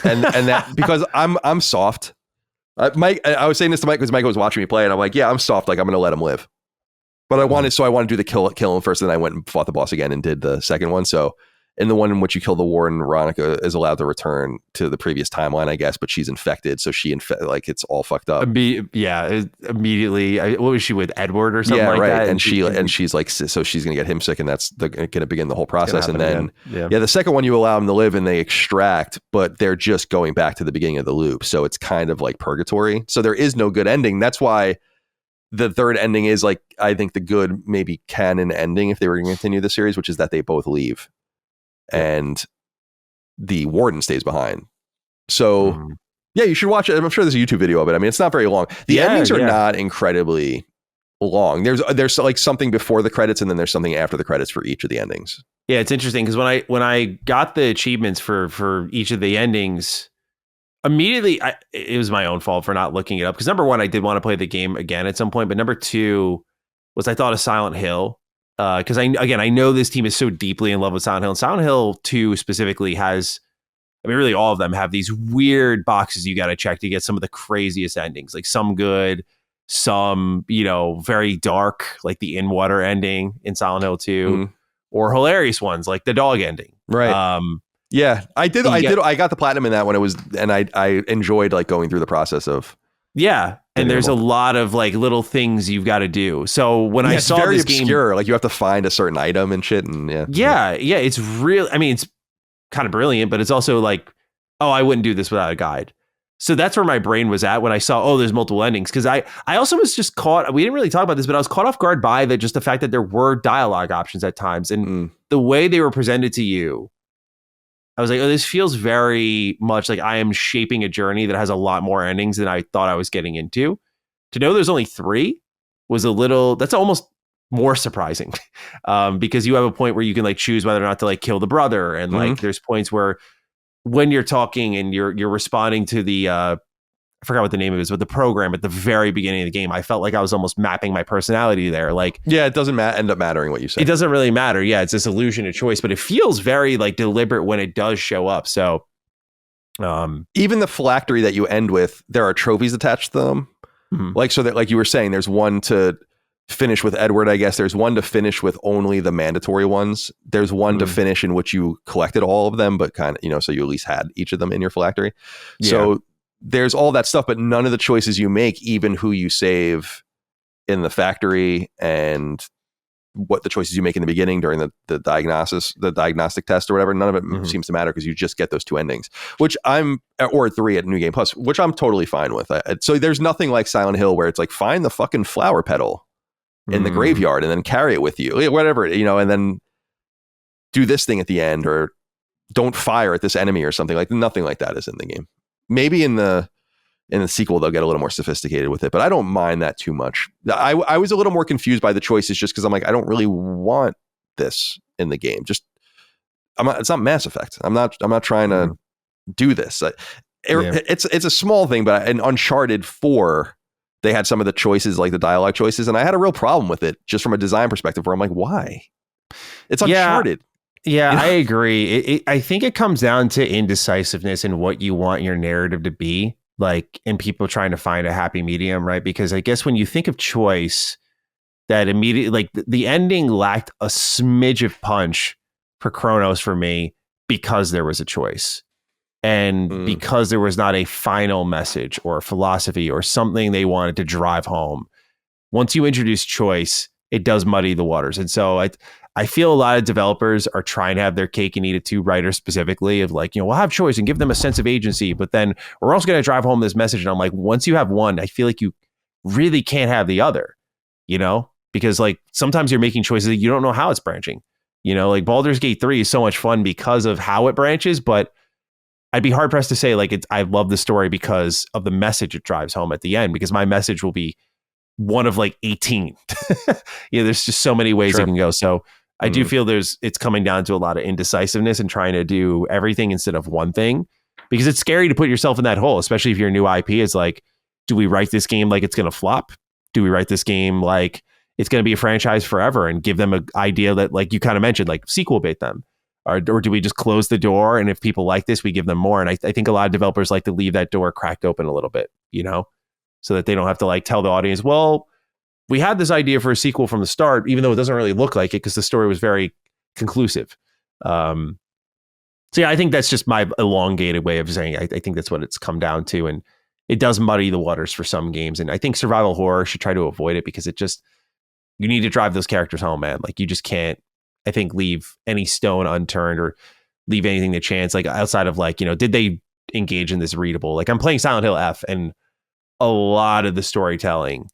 and that because I'm soft. Mike, I was saying this to Mike because Mike was watching me play, and I'm like, yeah, I'm soft. Like I'm gonna let him live. But I wanted to do the kill him first, and then I went and fought the boss again and did the second one. So in the one in which you kill the warden, Veronica is allowed to return to the previous timeline, I guess, but she's infected, so like it's all fucked up. Immediately. What was she with, Edward or something like that? And she's like, so she's gonna get him sick, and that's going to begin the whole process. And then the second one you allow them to live and they extract, but they're just going back to the beginning of the loop, so it's kind of like purgatory. So there is no good ending. That's why the third ending is like, I think the good maybe canon ending if they were going to continue the series, which is that they both leave. And the warden stays behind. So yeah, you should watch it. I'm sure there's a YouTube video of it. I mean, it's not very long. The endings are not incredibly long. There's like something before the credits, and then there's something after the credits for each of the endings. Yeah, it's interesting because when I got the achievements for each of the endings, immediately it was my own fault for not looking it up. Because number one, I did want to play the game again at some point, but number two was I thought of Silent Hill. Because I know this team is so deeply in love with Silent Hill, and Silent Hill 2 specifically has, I mean, really all of them have these weird boxes you got to check to get some of the craziest endings, like some good, some, very dark, like the in-water ending in Silent Hill 2, or hilarious ones like the dog ending. Right. Yeah, I got the platinum in that one. And I enjoyed like going through the process of. Yeah. And there's a lot of like little things you've got to do. So when I saw very this obscure, like you have to find a certain item and shit. And it's real. I mean, it's kind of brilliant, but it's also like, oh, I wouldn't do this without a guide. So that's where my brain was at when I saw, there's multiple endings. Because I also was just caught. We didn't really talk about this, but I was caught off guard by the fact that there were dialogue options at times, and the way they were presented to you. I was like, this feels very much like I am shaping a journey that has a lot more endings than I thought I was getting into. To know there's only 3 was that's almost more surprising because you have a point where you can like choose whether or not to like kill the brother. And like, there's points where when you're talking and you're responding to the, I forgot what the name of it is, but the program at the very beginning of the game, I felt like I was almost mapping my personality there. Like, yeah, it doesn't end up mattering what you say. It doesn't really matter. Yeah, it's this illusion of choice, but it feels very like deliberate when it does show up. So, even the phylactery that you end with, there are trophies attached to them. Like, so that, like you were saying, there's one to finish with Edward, I guess. There's one to finish with only the mandatory ones. There's one to finish in which you collected all of them, but kind of, so you at least had each of them in your phylactery. Yeah. So there's all that stuff, but none of the choices you make, even who you save in the factory and what the choices you make in the beginning during the diagnostic test or whatever, none of it seems to matter because you just get those 2 endings, which or 3 at New Game Plus, which I'm totally fine with. So there's nothing like Silent Hill where it's like, find the fucking flower petal in the graveyard and then carry it with you, whatever, and then do this thing at the end, or don't fire at this enemy or something. Like, nothing like that is in the game. Maybe in the sequel they'll get a little more sophisticated with it, but I don't mind that too much. I was a little more confused by the choices just because I'm like, I don't really want this in the game. It's not Mass Effect. I'm not trying to do this. It's a small thing, but in Uncharted 4, they had some of the choices, like the dialogue choices, and I had a real problem with it just from a design perspective, where I'm like, why? It's Uncharted. Yeah, I agree. I think it comes down to indecisiveness and what you want your narrative to be, like, and people trying to find a happy medium, right? Because I guess when you think of choice, that immediately, like, the ending lacked a smidge of punch for Cronos for me because there was a choice. And because there was not a final message or a philosophy or something they wanted to drive home. Once you introduce choice, it does muddy the waters. And so I feel a lot of developers are trying to have their cake and eat it too, writers specifically, of like, we'll have choice and give them a sense of agency, but then we're also going to drive home this message. And I'm like, once you have one, I feel like you really can't have the other, because like sometimes you're making choices that you don't know how it's branching, like Baldur's Gate 3 is so much fun because of how it branches, but I'd be hard pressed to say like I love the story because of the message it drives home at the end, because my message will be one of like 18. There's just so many ways it can go. So I do feel it's coming down to a lot of indecisiveness and trying to do everything instead of one thing, because it's scary to put yourself in that hole, especially if you're a new IP. It's like, do we write this game like it's going to flop? Do we write this game like it's going to be a franchise forever and give them an idea that, like you kind of mentioned, like sequel bait them? Or do we just close the door, and if people like this, we give them more? And I think a lot of developers like to leave that door cracked open a little bit, so that they don't have to like tell the audience, well, we had this idea for a sequel from the start, even though it doesn't really look like it because the story was very conclusive. So yeah, I think that's just my elongated way of saying I think that's what it's come down to. And it does muddy the waters for some games. And I think survival horror should try to avoid it because you need to drive those characters home, man. Like you just can't, I think, leave any stone unturned or leave anything to chance. Like outside of like, did they engage in this readable? Like I'm playing Silent Hill F and a lot of the storytelling,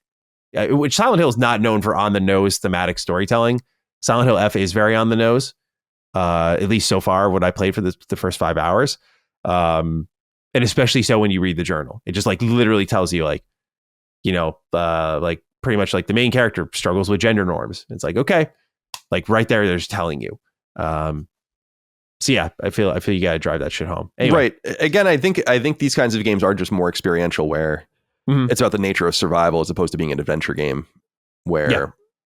which Silent Hill is not known for on the nose thematic storytelling. Silent Hill F is very on the nose. At least so far, what I played for the first 5 hours. And especially so when you read the journal, it just like literally tells you like, like pretty much like the main character struggles with gender norms. It's like, okay, like right there, they're just telling you. So yeah, I feel you got to drive that shit home. Anyway. Right. Again, I think these kinds of games are just more experiential where it's about the nature of survival as opposed to being an adventure game where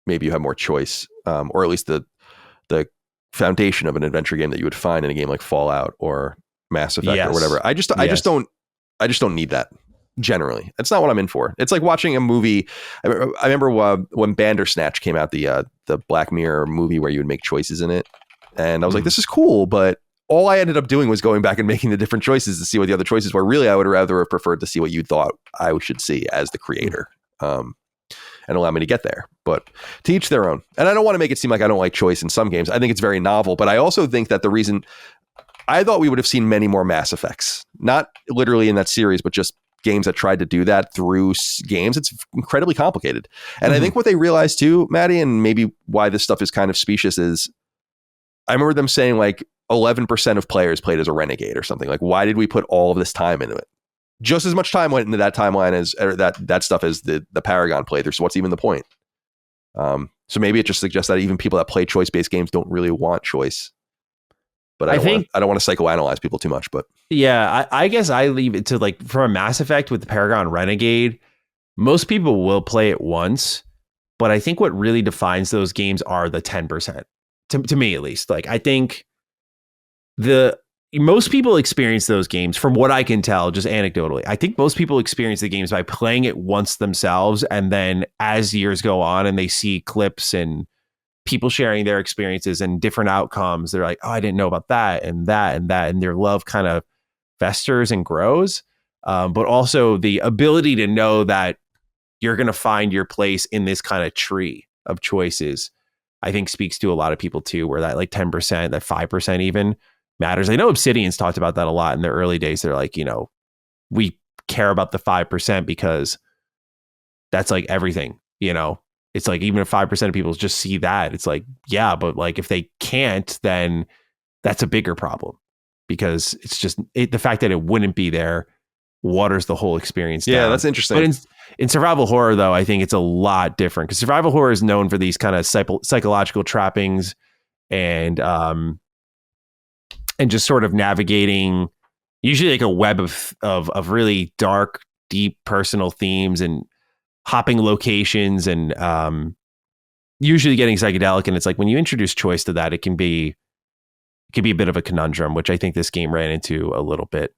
maybe you have more choice, or at least the foundation of an adventure game that you would find in a game like Fallout or Mass Effect or whatever. I just don't need that generally. That's not what I'm in for. It's like watching a movie. I remember when Bandersnatch came out, the Black Mirror movie where you would make choices in it. And I was like, this is cool. But all I ended up doing was going back and making the different choices to see what the other choices were. Really, I would rather have preferred to see what you thought I should see as the creator. And allow me to get there, but to each their own. And I don't want to make it seem like I don't like choice in some games. I think it's very novel, but I also think that the reason I thought we would have seen many more Mass Effects, not literally in that series, but just games that tried to do that through games. It's incredibly complicated. And I think what they realized too, Matty, and maybe why this stuff is kind of specious is I remember them saying like 11% of players played as a renegade or something. Like, why did we put all of this time into it? Just as much time went into that timeline as that stuff as the Paragon playthrough. So what's even the point? So maybe it just suggests that even people that play choice-based games don't really want choice. But I don't want to psychoanalyze people too much. But yeah, I guess I leave it to like from a Mass Effect with the Paragon Renegade. Most people will play it once, but I think what really defines those games are the 10%. To me, at least. Like I think most people experience those games, from what I can tell, just anecdotally. I think most people experience the games by playing it once themselves. And then as years go on and they see clips and people sharing their experiences and different outcomes, they're like, oh, I didn't know about that and that and that. And their love kind of festers and grows. But also the ability to know that you're going to find your place in this kind of tree of choices, I think speaks to a lot of people too, where that like 10%, that 5% even matters. I know Obsidian's talked about that a lot in their early days. They're like, we care about the 5% because that's like everything, it's like, even if 5% of people just see that, it's like, yeah, but like if they can't, then that's a bigger problem because it's just the fact that it wouldn't be there waters the whole experience down. Yeah, that's interesting. But in survival horror, though, I think it's a lot different because survival horror is known for these kind of psychological trappings and just sort of navigating usually like a web of really dark, deep personal themes and hopping locations and usually getting psychedelic. And it's like when you introduce choice to that, it can be a bit of a conundrum, which I think this game ran into a little bit.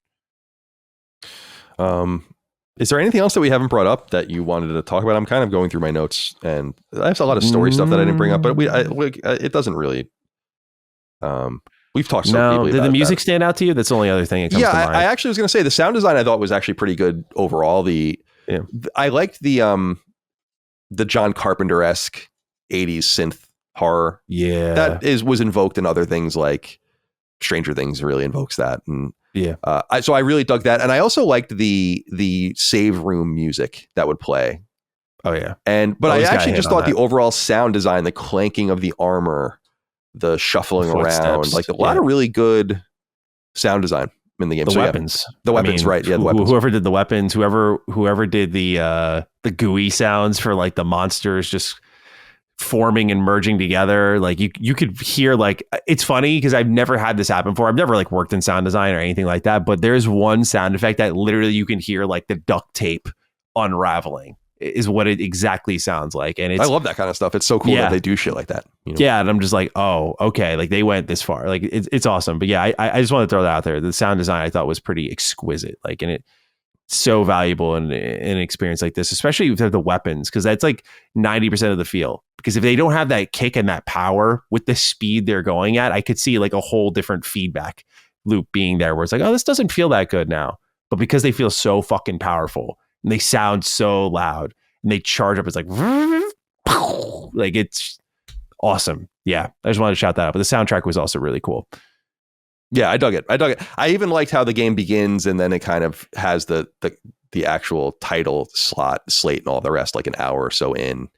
Is there anything else that we haven't brought up that you wanted to talk about? I'm kind of going through my notes and I have a lot of story stuff that I didn't bring up, but it doesn't really, we've talked so deeply did about the music that. stand out to you? That's the only other thing that comes to mind. I actually was going to say the sound design I thought was actually pretty good overall. I liked the John Carpenter-esque 80s synth horror. Yeah. That was invoked in other things like Stranger Things really invokes that. And so I really dug that. And I also liked the save room music that would play. Oh yeah. But I actually just thought the overall sound design, the clanking of the armor, the shuffling around, like a lot of really good sound design in the game. The weapons. The weapons, right. Yeah, the weapons. Whoever did the weapons, whoever did the GUI sounds for like the monsters just forming and merging together, like you could hear, like, it's funny because I've never had this happen before. I've never like worked in sound design or anything like that, but there's one sound effect that literally you can hear like the duct tape unraveling is what it exactly sounds like. And I love that kind of stuff. It's so cool that they do shit like that. Yeah. And I'm just like, oh, okay. Like they went this far. Like it's awesome. But yeah, I just want to throw that out there. The sound design I thought was pretty exquisite. Like, and so valuable in an experience like this, especially with the weapons, because that's like 90% of the feel. Because if they don't have that kick and that power with the speed they're going at, I could see like a whole different feedback loop being there where it's like, oh, this doesn't feel that good now. But because they feel so fucking powerful and they sound so loud and they charge up, it's like it's awesome. Yeah, I just wanted to shout that out. But the soundtrack was also really cool. Yeah, I dug it. I even liked how the game begins and then it kind of has the actual title slate and all the rest, like an hour or so in.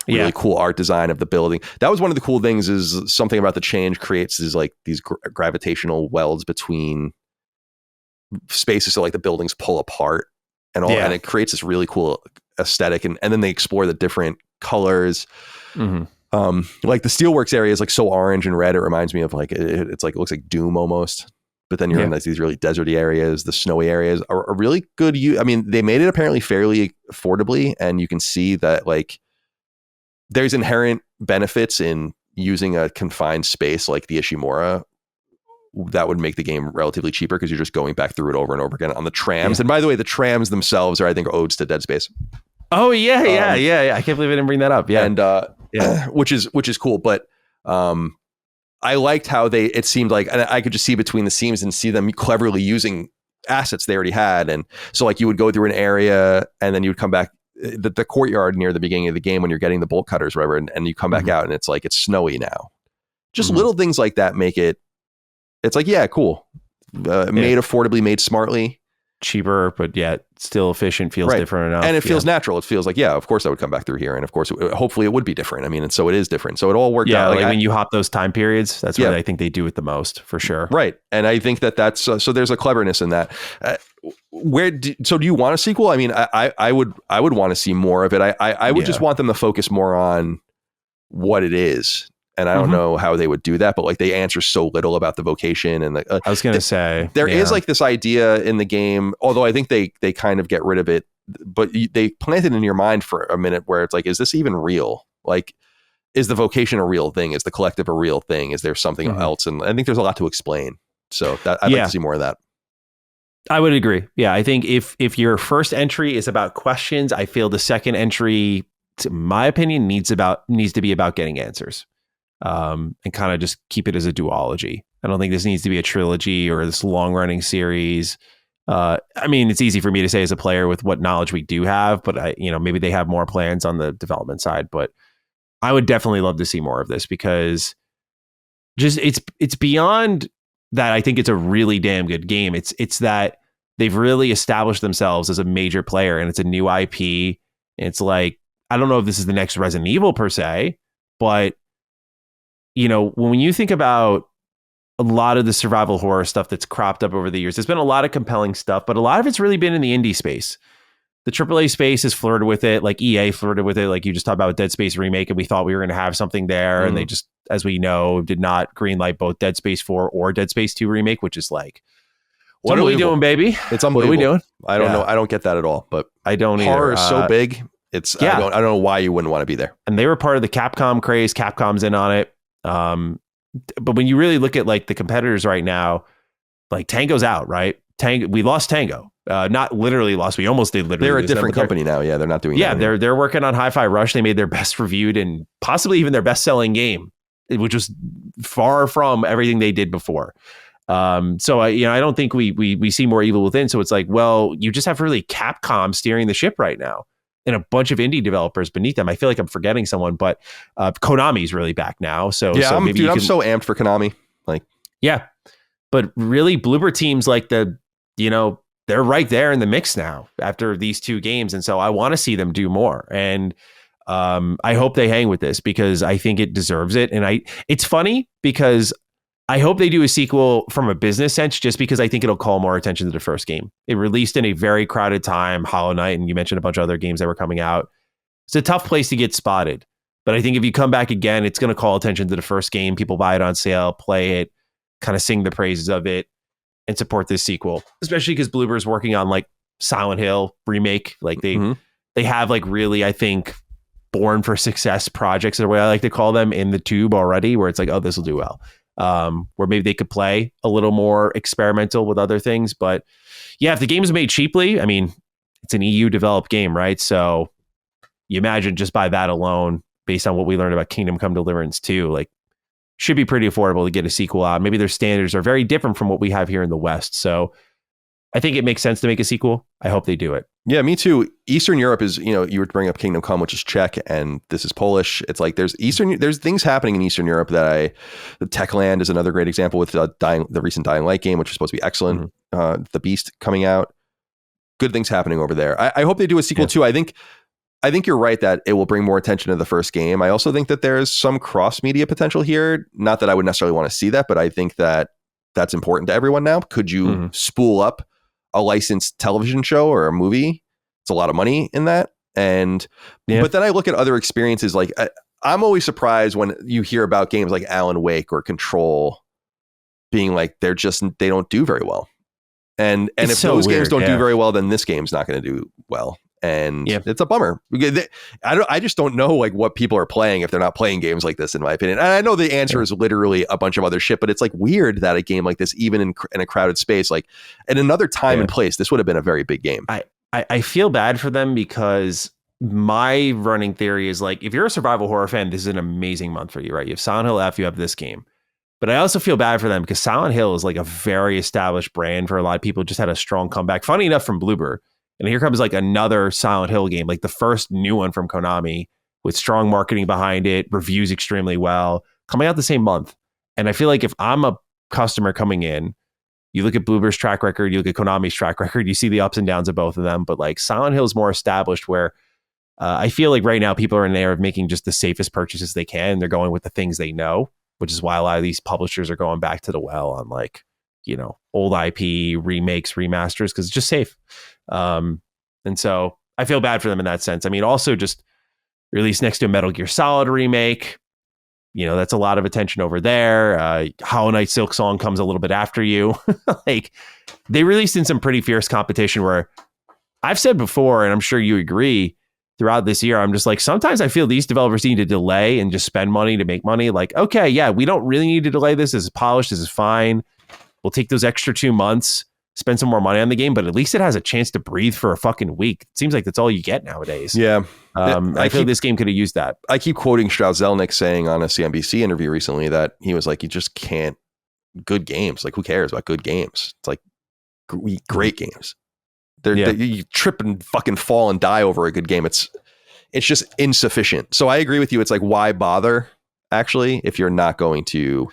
Really cool art design of the building. That was one of the cool things, is something about the change creates these gravitational welds between spaces. So like the buildings pull apart and all, and it creates this really cool aesthetic. And then they explore the different colors. Mm-hmm. Like the steelworks area is like so orange and red. It reminds me of like, it's like, it looks like Doom almost, but then you're in like these really deserty areas. The snowy areas are really good. I mean, they made it apparently fairly affordably, and you can see that like there's inherent benefits in using a confined space like the Ishimura that would make the game relatively cheaper, because you're just going back through it over and over again on the trams. And by the way, the trams themselves are, I think, odes to Dead Space. Oh yeah. I can't believe I didn't bring that up. Yeah. And which is cool. But I liked how it seemed like, and I could just see between the seams and see them cleverly using assets they already had. And so like you would go through an area and then you would come back, the courtyard near the beginning of the game when you're getting the bolt cutters, whatever, and you come back out and it's like, it's snowy now. Just little things like that make it, it's like, yeah, cool. Made affordably, made smartly. Cheaper, but yet still efficient, feels different enough. And it feels natural. It feels like, yeah, of course I would come back through here. And of course, hopefully it would be different. I mean, and so it is different. So it all worked out. Like when you hop those time periods, that's what I think they do it the most, for sure. Right. And I think that's, so there's a cleverness in that. So do you want a sequel? I mean, I would want to see more of it. I would just want them to focus more on what it is. And I don't know how they would do that, but like they answer so little about the vocation. And I was going to say, there is like this idea in the game, although I think they kind of get rid of it, but they plant it in your mind for a minute where it's like, is this even real? Like, is the vocation a real thing? Is the collective a real thing? Is there something else? And I think there's a lot to explain. So I'd like to see more of that. I would agree. Yeah. I think if your first entry is about questions, I feel the second entry, to my opinion, needs to be about getting answers. And kind of just keep it as a duology. I don't think this needs to be a trilogy or this long running series. I mean, it's easy for me to say as a player with what knowledge we do have, but maybe they have more plans on the development side, but I would definitely love to see more of this, because just it's beyond that. I think it's a really damn good game. It's that they've really established themselves as a major player, and it's a new IP. It's like, I don't know if this is the next Resident Evil per se, but when you think about a lot of the survival horror stuff that's cropped up over the years, there's been a lot of compelling stuff, but a lot of it's really been in the indie space. The AAA space has flirted with it, like EA flirted with it, like you just talked about Dead Space remake, and we thought we were going to have something there, and they just, as we know, did not greenlight both Dead Space 4 or Dead Space 2 remake, which is like, what are we doing, baby? It's unbelievable. What are we doing? I don't know. I don't get that at all, but I don't either. Horror is so big. It's I don't know why you wouldn't want to be there. And they were part of the Capcom craze. Capcom's in on it. But when you really look at like the competitors right now, like Tango's out, right? We lost Tango. Not literally lost. We almost did literally. They're a different company now. Yeah, they're not doing. Yeah, they're working on Hi-Fi Rush. They made their best reviewed and possibly even their best selling game, which was far from everything they did before. So I don't think we see more evil within. So it's like, well, you just have really Capcom steering the ship right now, and a bunch of indie developers beneath them. I feel like I'm forgetting someone, but Konami's really back now. So yeah, I'm so amped for Konami. Like, yeah, but really Bloober teams like they're right there in the mix now after these two games. And so I want to see them do more. And I hope they hang with this, because I think it deserves it. And it's funny because I hope they do a sequel from a business sense, just because I think it'll call more attention to the first game. It released in a very crowded time, Hollow Knight, and you mentioned a bunch of other games that were coming out. It's a tough place to get spotted. But I think if you come back again, it's going to call attention to the first game. People buy it on sale, play it, kind of sing the praises of it, and support this sequel. Especially because Bloober is working on like Silent Hill remake. Like they have like really, I think, born for success projects, the way I like to call them, in the tube already, where it's like, oh, this will do well. Where maybe they could play a little more experimental with other things. But yeah, if the game is made cheaply, I mean, It's an EU developed game, right? So you imagine just by that alone, based on what we learned about Kingdom Come Deliverance 2, like should be pretty affordable to get a sequel out. Maybe their standards are very different from what we have here in the West. So I think it makes sense to make a sequel. I hope they do it. Yeah, me too. Eastern Europe is, you were bringing up Kingdom Come, which is Czech, and this is Polish. It's like there's things happening in Eastern Europe the Techland is another great example with the recent Dying Light game, which is supposed to be excellent. Mm-hmm. The Beast coming out. Good things happening over there. I hope they do a sequel too. I think you're right that it will bring more attention to the first game. I also think that there's some cross-media potential here. Not that I would necessarily want to see that, but I think that that's important to everyone now. Could you spool up a licensed television show or a movie? It's a lot of money in that. But then I look at other experiences. Like I'm always surprised when you hear about games like Alan Wake or Control being like, they don't do very well. And if those games don't do very well, then this game's not going to do well. And it's a bummer. I just don't know like what people are playing if they're not playing games like this, in my opinion. And I know the answer is literally a bunch of other shit, but it's like weird that a game like this, even in a crowded space, like at another time and place, this would have been a very big game. I feel bad for them because my running theory is like, if you're a survival horror fan, this is an amazing month for you, right? You have Silent Hill F, you have this game. But I also feel bad for them because Silent Hill is like a very established brand for a lot of people. Just had a strong comeback. Funny enough, from Bloober. And here comes like another Silent Hill game, like the first new one from Konami with strong marketing behind it, reviews extremely well, coming out the same month. And I feel like if I'm a customer coming in, you look at Bloober's track record, you look at Konami's track record, you see the ups and downs of both of them. But like Silent Hill is more established where I feel like right now people are in there of making just the safest purchases they can. They're going with the things they know, which is why a lot of these publishers are going back to the well on like, old IP remakes, remasters, because it's just safe. And so I feel bad for them in that sense. I mean, also just released next to a Metal Gear Solid remake, that's a lot of attention over there. Hollow Knight Silk Song comes a little bit after you. Like they released in some pretty fierce competition where I've said before, and I'm sure you agree, throughout this year, I'm just like, sometimes I feel these developers need to delay and just spend money to make money. Like, okay, yeah, we don't really need to delay this. This is polished. This is fine. We'll take those extra 2 months, spend some more money on the game, but at least it has a chance to breathe for a fucking week. It seems like that's all you get nowadays. Yeah. I feel this game could have used that. I keep quoting Strauss Zelnick saying on a CNBC interview recently that he was like, you just can't, good games. Like, who cares about good games? It's like great games. You trip and fucking fall and die over a good game. It's just insufficient. So I agree with you. It's like, why bother actually, if you're not going to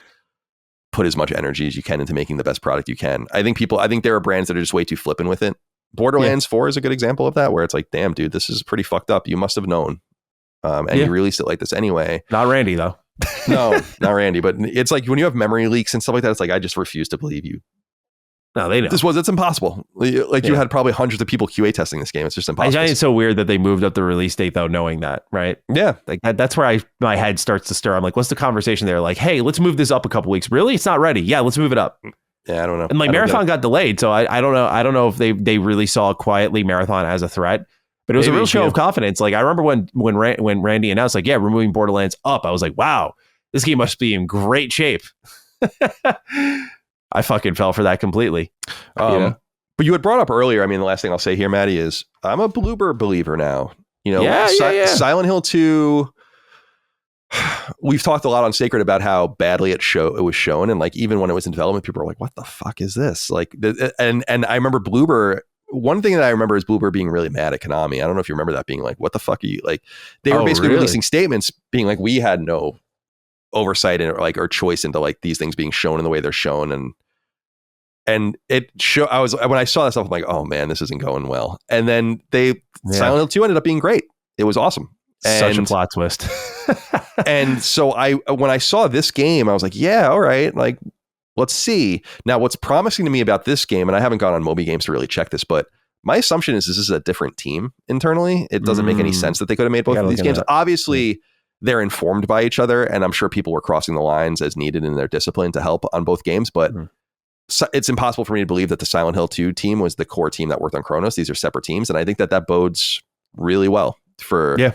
put as much energy as you can into making the best product you can. I think there are brands that are just way too flippant with it. Borderlands 4 is a good example of that, where it's like, damn, dude, this is pretty fucked up. You must have known. And you released it like this anyway. Not Randy, though. No, not Randy. But it's like when you have memory leaks and stuff like that, it's like, I just refuse to believe you. No, they know. It's impossible. Like you had probably hundreds of people QA testing this game. It's just impossible. I find it so weird that they moved up the release date, though, knowing that, right? Yeah. Like that's where my head starts to stir. I'm like, what's the conversation there? Like, hey, let's move this up a couple weeks. Really? It's not ready. Yeah, let's move it up. Yeah, I don't know. And like Marathon got delayed. So I don't know. I don't know if they really saw quietly Marathon as a threat, but it was a real show of confidence. Like I remember when Randy announced like, yeah, we're moving Borderlands up. I was like, wow, this game must be in great shape. I fucking fell for that completely. But you had brought up earlier, I mean, the last thing I'll say here, Matty, is I'm a Bloober believer now. Silent Hill 2, we've talked a lot on Sacred about how badly it was shown. And like, even when it was in development, people were like, what the fuck is this? Like, and I remember Bloober, one thing that I remember is Bloober being really mad at Konami. I don't know if you remember that, being like, what the fuck are you, like, they were basically releasing statements being like, we had no oversight or choice into like these things being shown in the way they're shown. And when I saw that stuff, I'm like, oh man, this isn't going well. And then Silent Hill 2 ended up being great. It was awesome. Such a plot twist. And so when I saw this game, I was like, yeah, all right. Like, let's see. Now, what's promising to me about this game, and I haven't gone on Moby Games to really check this, but my assumption is this is a different team internally. It doesn't make any sense that they could have made both of these games. Obviously, they're informed by each other, and I'm sure people were crossing the lines as needed in their discipline to help on both games, but it's impossible for me to believe that the Silent Hill 2 team was the core team that worked on Cronos. These are separate teams, and I think that bodes really well for... Yeah.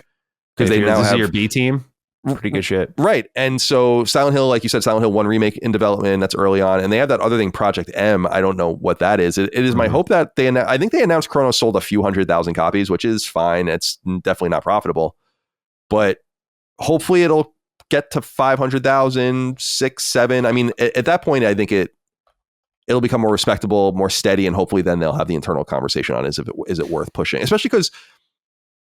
Because they now have your B team. pretty good shit. Right. And so Silent Hill, like you said, Silent Hill 1 remake in development, that's early on. And they have that other thing, Project M. I don't know what that is. It is my hope that I think they announced Cronos sold a few 100,000 copies, which is fine. It's definitely not profitable, but hopefully it'll get to 500,000, 6, 7. I mean, at that point, I think it'll become more respectable, more steady. And hopefully then they'll have the internal conversation on is it worth pushing, especially because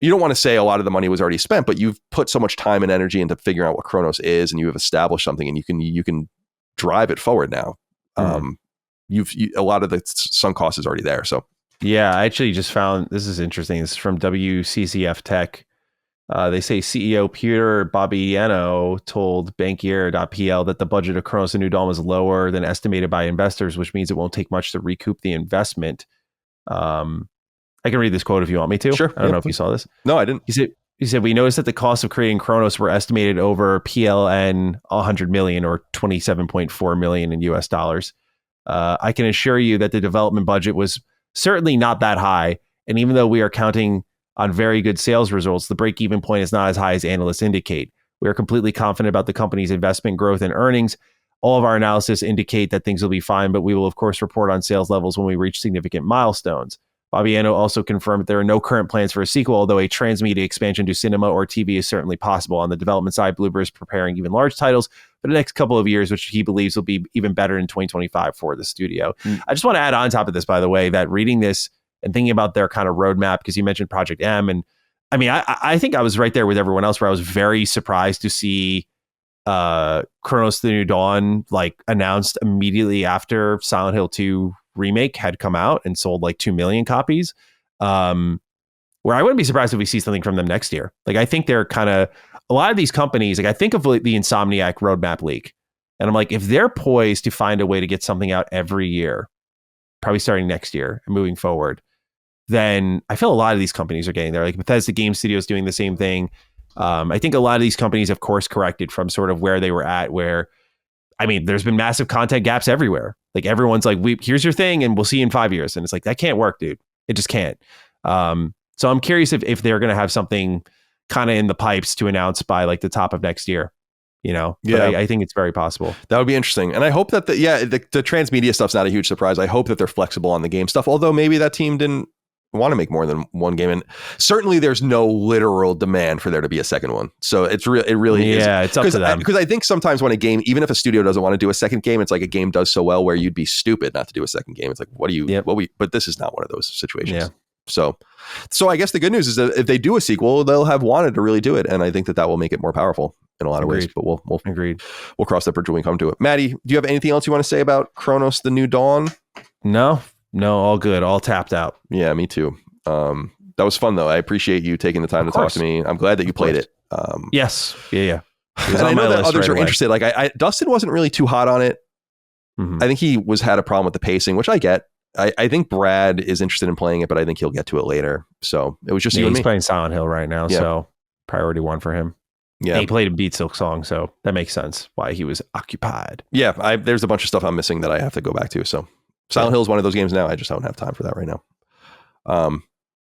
you don't want to say a lot of the money was already spent, but you've put so much time and energy into figuring out what Cronos is, and you have established something, and you can drive it forward now. A lot of the sunk cost is already there. So yeah, I actually just found this is interesting. This is from WCCF Tech. They say CEO Peter Bobbiano told Bankier.pl that the budget of Cronos: The New Dawn was lower than estimated by investors, which means it won't take much to recoup the investment. I can read this quote if you want me to. Sure. I don't know if you saw this. No, I didn't. He said, we noticed that the cost of creating Cronos were estimated over PLN 100 million or 27.4 million in US dollars. I can assure you that the development budget was certainly not that high. And even though we are counting on very good sales results, the break-even point is not as high as analysts indicate. We are completely confident about the company's investment growth and earnings. All of our analysis indicate that things will be fine, but we will, of course, report on sales levels when we reach significant milestones. Bobbiano also confirmed that there are no current plans for a sequel, although a transmedia expansion to cinema or TV is certainly possible. On the development side, Bloober is preparing even large titles for the next couple of years, which he believes will be even better in 2025 for the studio. I just want to add on top of this, by the way, that reading this and thinking about their kind of roadmap, because you mentioned Project M, and I mean, I think I was right there with everyone else where I was very surprised to see Cronos: The New Dawn like announced immediately after Silent Hill 2 remake had come out and sold like 2 million copies, where I wouldn't be surprised if we see something from them next year. Like, I think they're kind of a lot of these companies, like I think of the Insomniac roadmap leak, and I'm like, if they're poised to find a way to get something out every year, probably starting next year and moving forward, then I feel a lot of these companies are getting there. Like Bethesda Game Studios doing the same thing. I think a lot of these companies have course corrected from sort of where they were at, where, I mean, there's been massive content gaps everywhere. Like everyone's like, here's your thing and we'll see you in 5 years. And it's like, that can't work, dude. It just can't. So I'm curious if they're going to have something kind of in the pipes to announce by like the top of next year, you know? Yeah. But I think it's very possible. That would be interesting. And I hope that the transmedia stuff's not a huge surprise. I hope that they're flexible on the game stuff, although maybe that team didn't want to make more than one game, and certainly there's no literal demand for there to be a second one. So it really is. Yeah, it's up to them. Because I think sometimes when a game, even if a studio doesn't want to do a second game, it's like a game does so well where you'd be stupid not to do a second game. It's like, but this is not one of those situations. Yeah. So I guess the good news is that if they do a sequel, they'll have wanted to really do it, and I think that will make it more powerful in a lot of ways. But we'll agreed. We'll cross that bridge when we come to it. Maddie, do you have anything else you want to say about Cronos: The New Dawn? No, all good. All tapped out. Yeah, me too. That was fun though. I appreciate you taking the time to talk to me. I'm glad that you played it. Yes. Yeah. And I know that others are interested. Like Dustin wasn't really too hot on it. I think he had a problem with the pacing, which I get. I think Brad is interested in playing it, but I think he'll get to it later. So it was just you and me. He's playing Silent Hill right now, so priority 1 for him. Yeah, and he played a Beat Silk song, so that makes sense why he was occupied. Yeah, there's a bunch of stuff I'm missing that I have to go back to. So Silent Hill is one of those games now. I just don't have time for that right now. All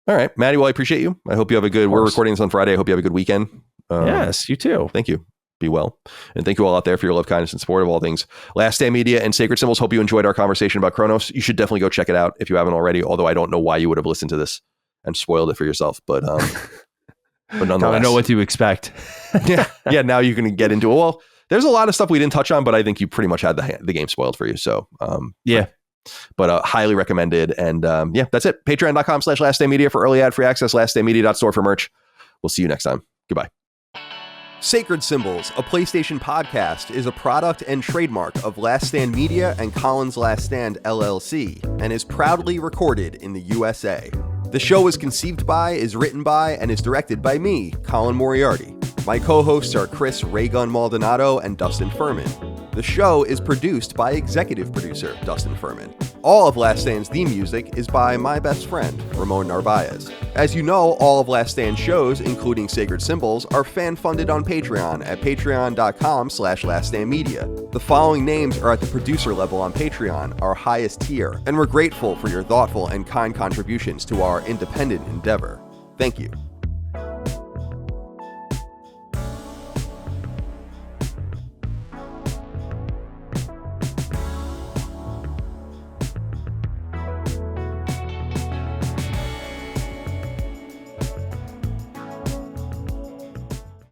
right, Maddie, well, I appreciate you. I hope you have we're recording this on Friday. I hope you have a good weekend. Yes, you too. Thank you. Be well. And thank you all out there for your love, kindness, and support of all things Last Stand Media and Sacred Symbols. Hope you enjoyed our conversation about Cronos. You should definitely go check it out if you haven't already, although I don't know why you would have listened to this and spoiled it for yourself. But nonetheless. I know what to expect. Yeah, now you can get into it. Well, there's a lot of stuff we didn't touch on, but I think you pretty much had the game spoiled for you. So, yeah. But highly recommended. And that's it. Patreon.com/laststandmedia for early ad-free access. Laststandmedia.store for merch. We'll see you next time. Goodbye. Sacred Symbols, a PlayStation podcast, is a product and trademark of Last Stand Media and Colin's Last Stand LLC, and is proudly recorded in the USA. The show is conceived by, is written by, and is directed by me, Colin Moriarty. My co-hosts are Chris Raygun Maldonado and Dustin Furman. The show is produced by executive producer Dustin Furman. All of Last Stand's theme music is by my best friend, Ramon Narvaez. As you know, all of Last Stand's shows, including Sacred Symbols, are fan-funded on Patreon at patreon.com/laststandmedia. The following names are at the producer level on Patreon, our highest tier, and we're grateful for your thoughtful and kind contributions to our independent endeavor. Thank you.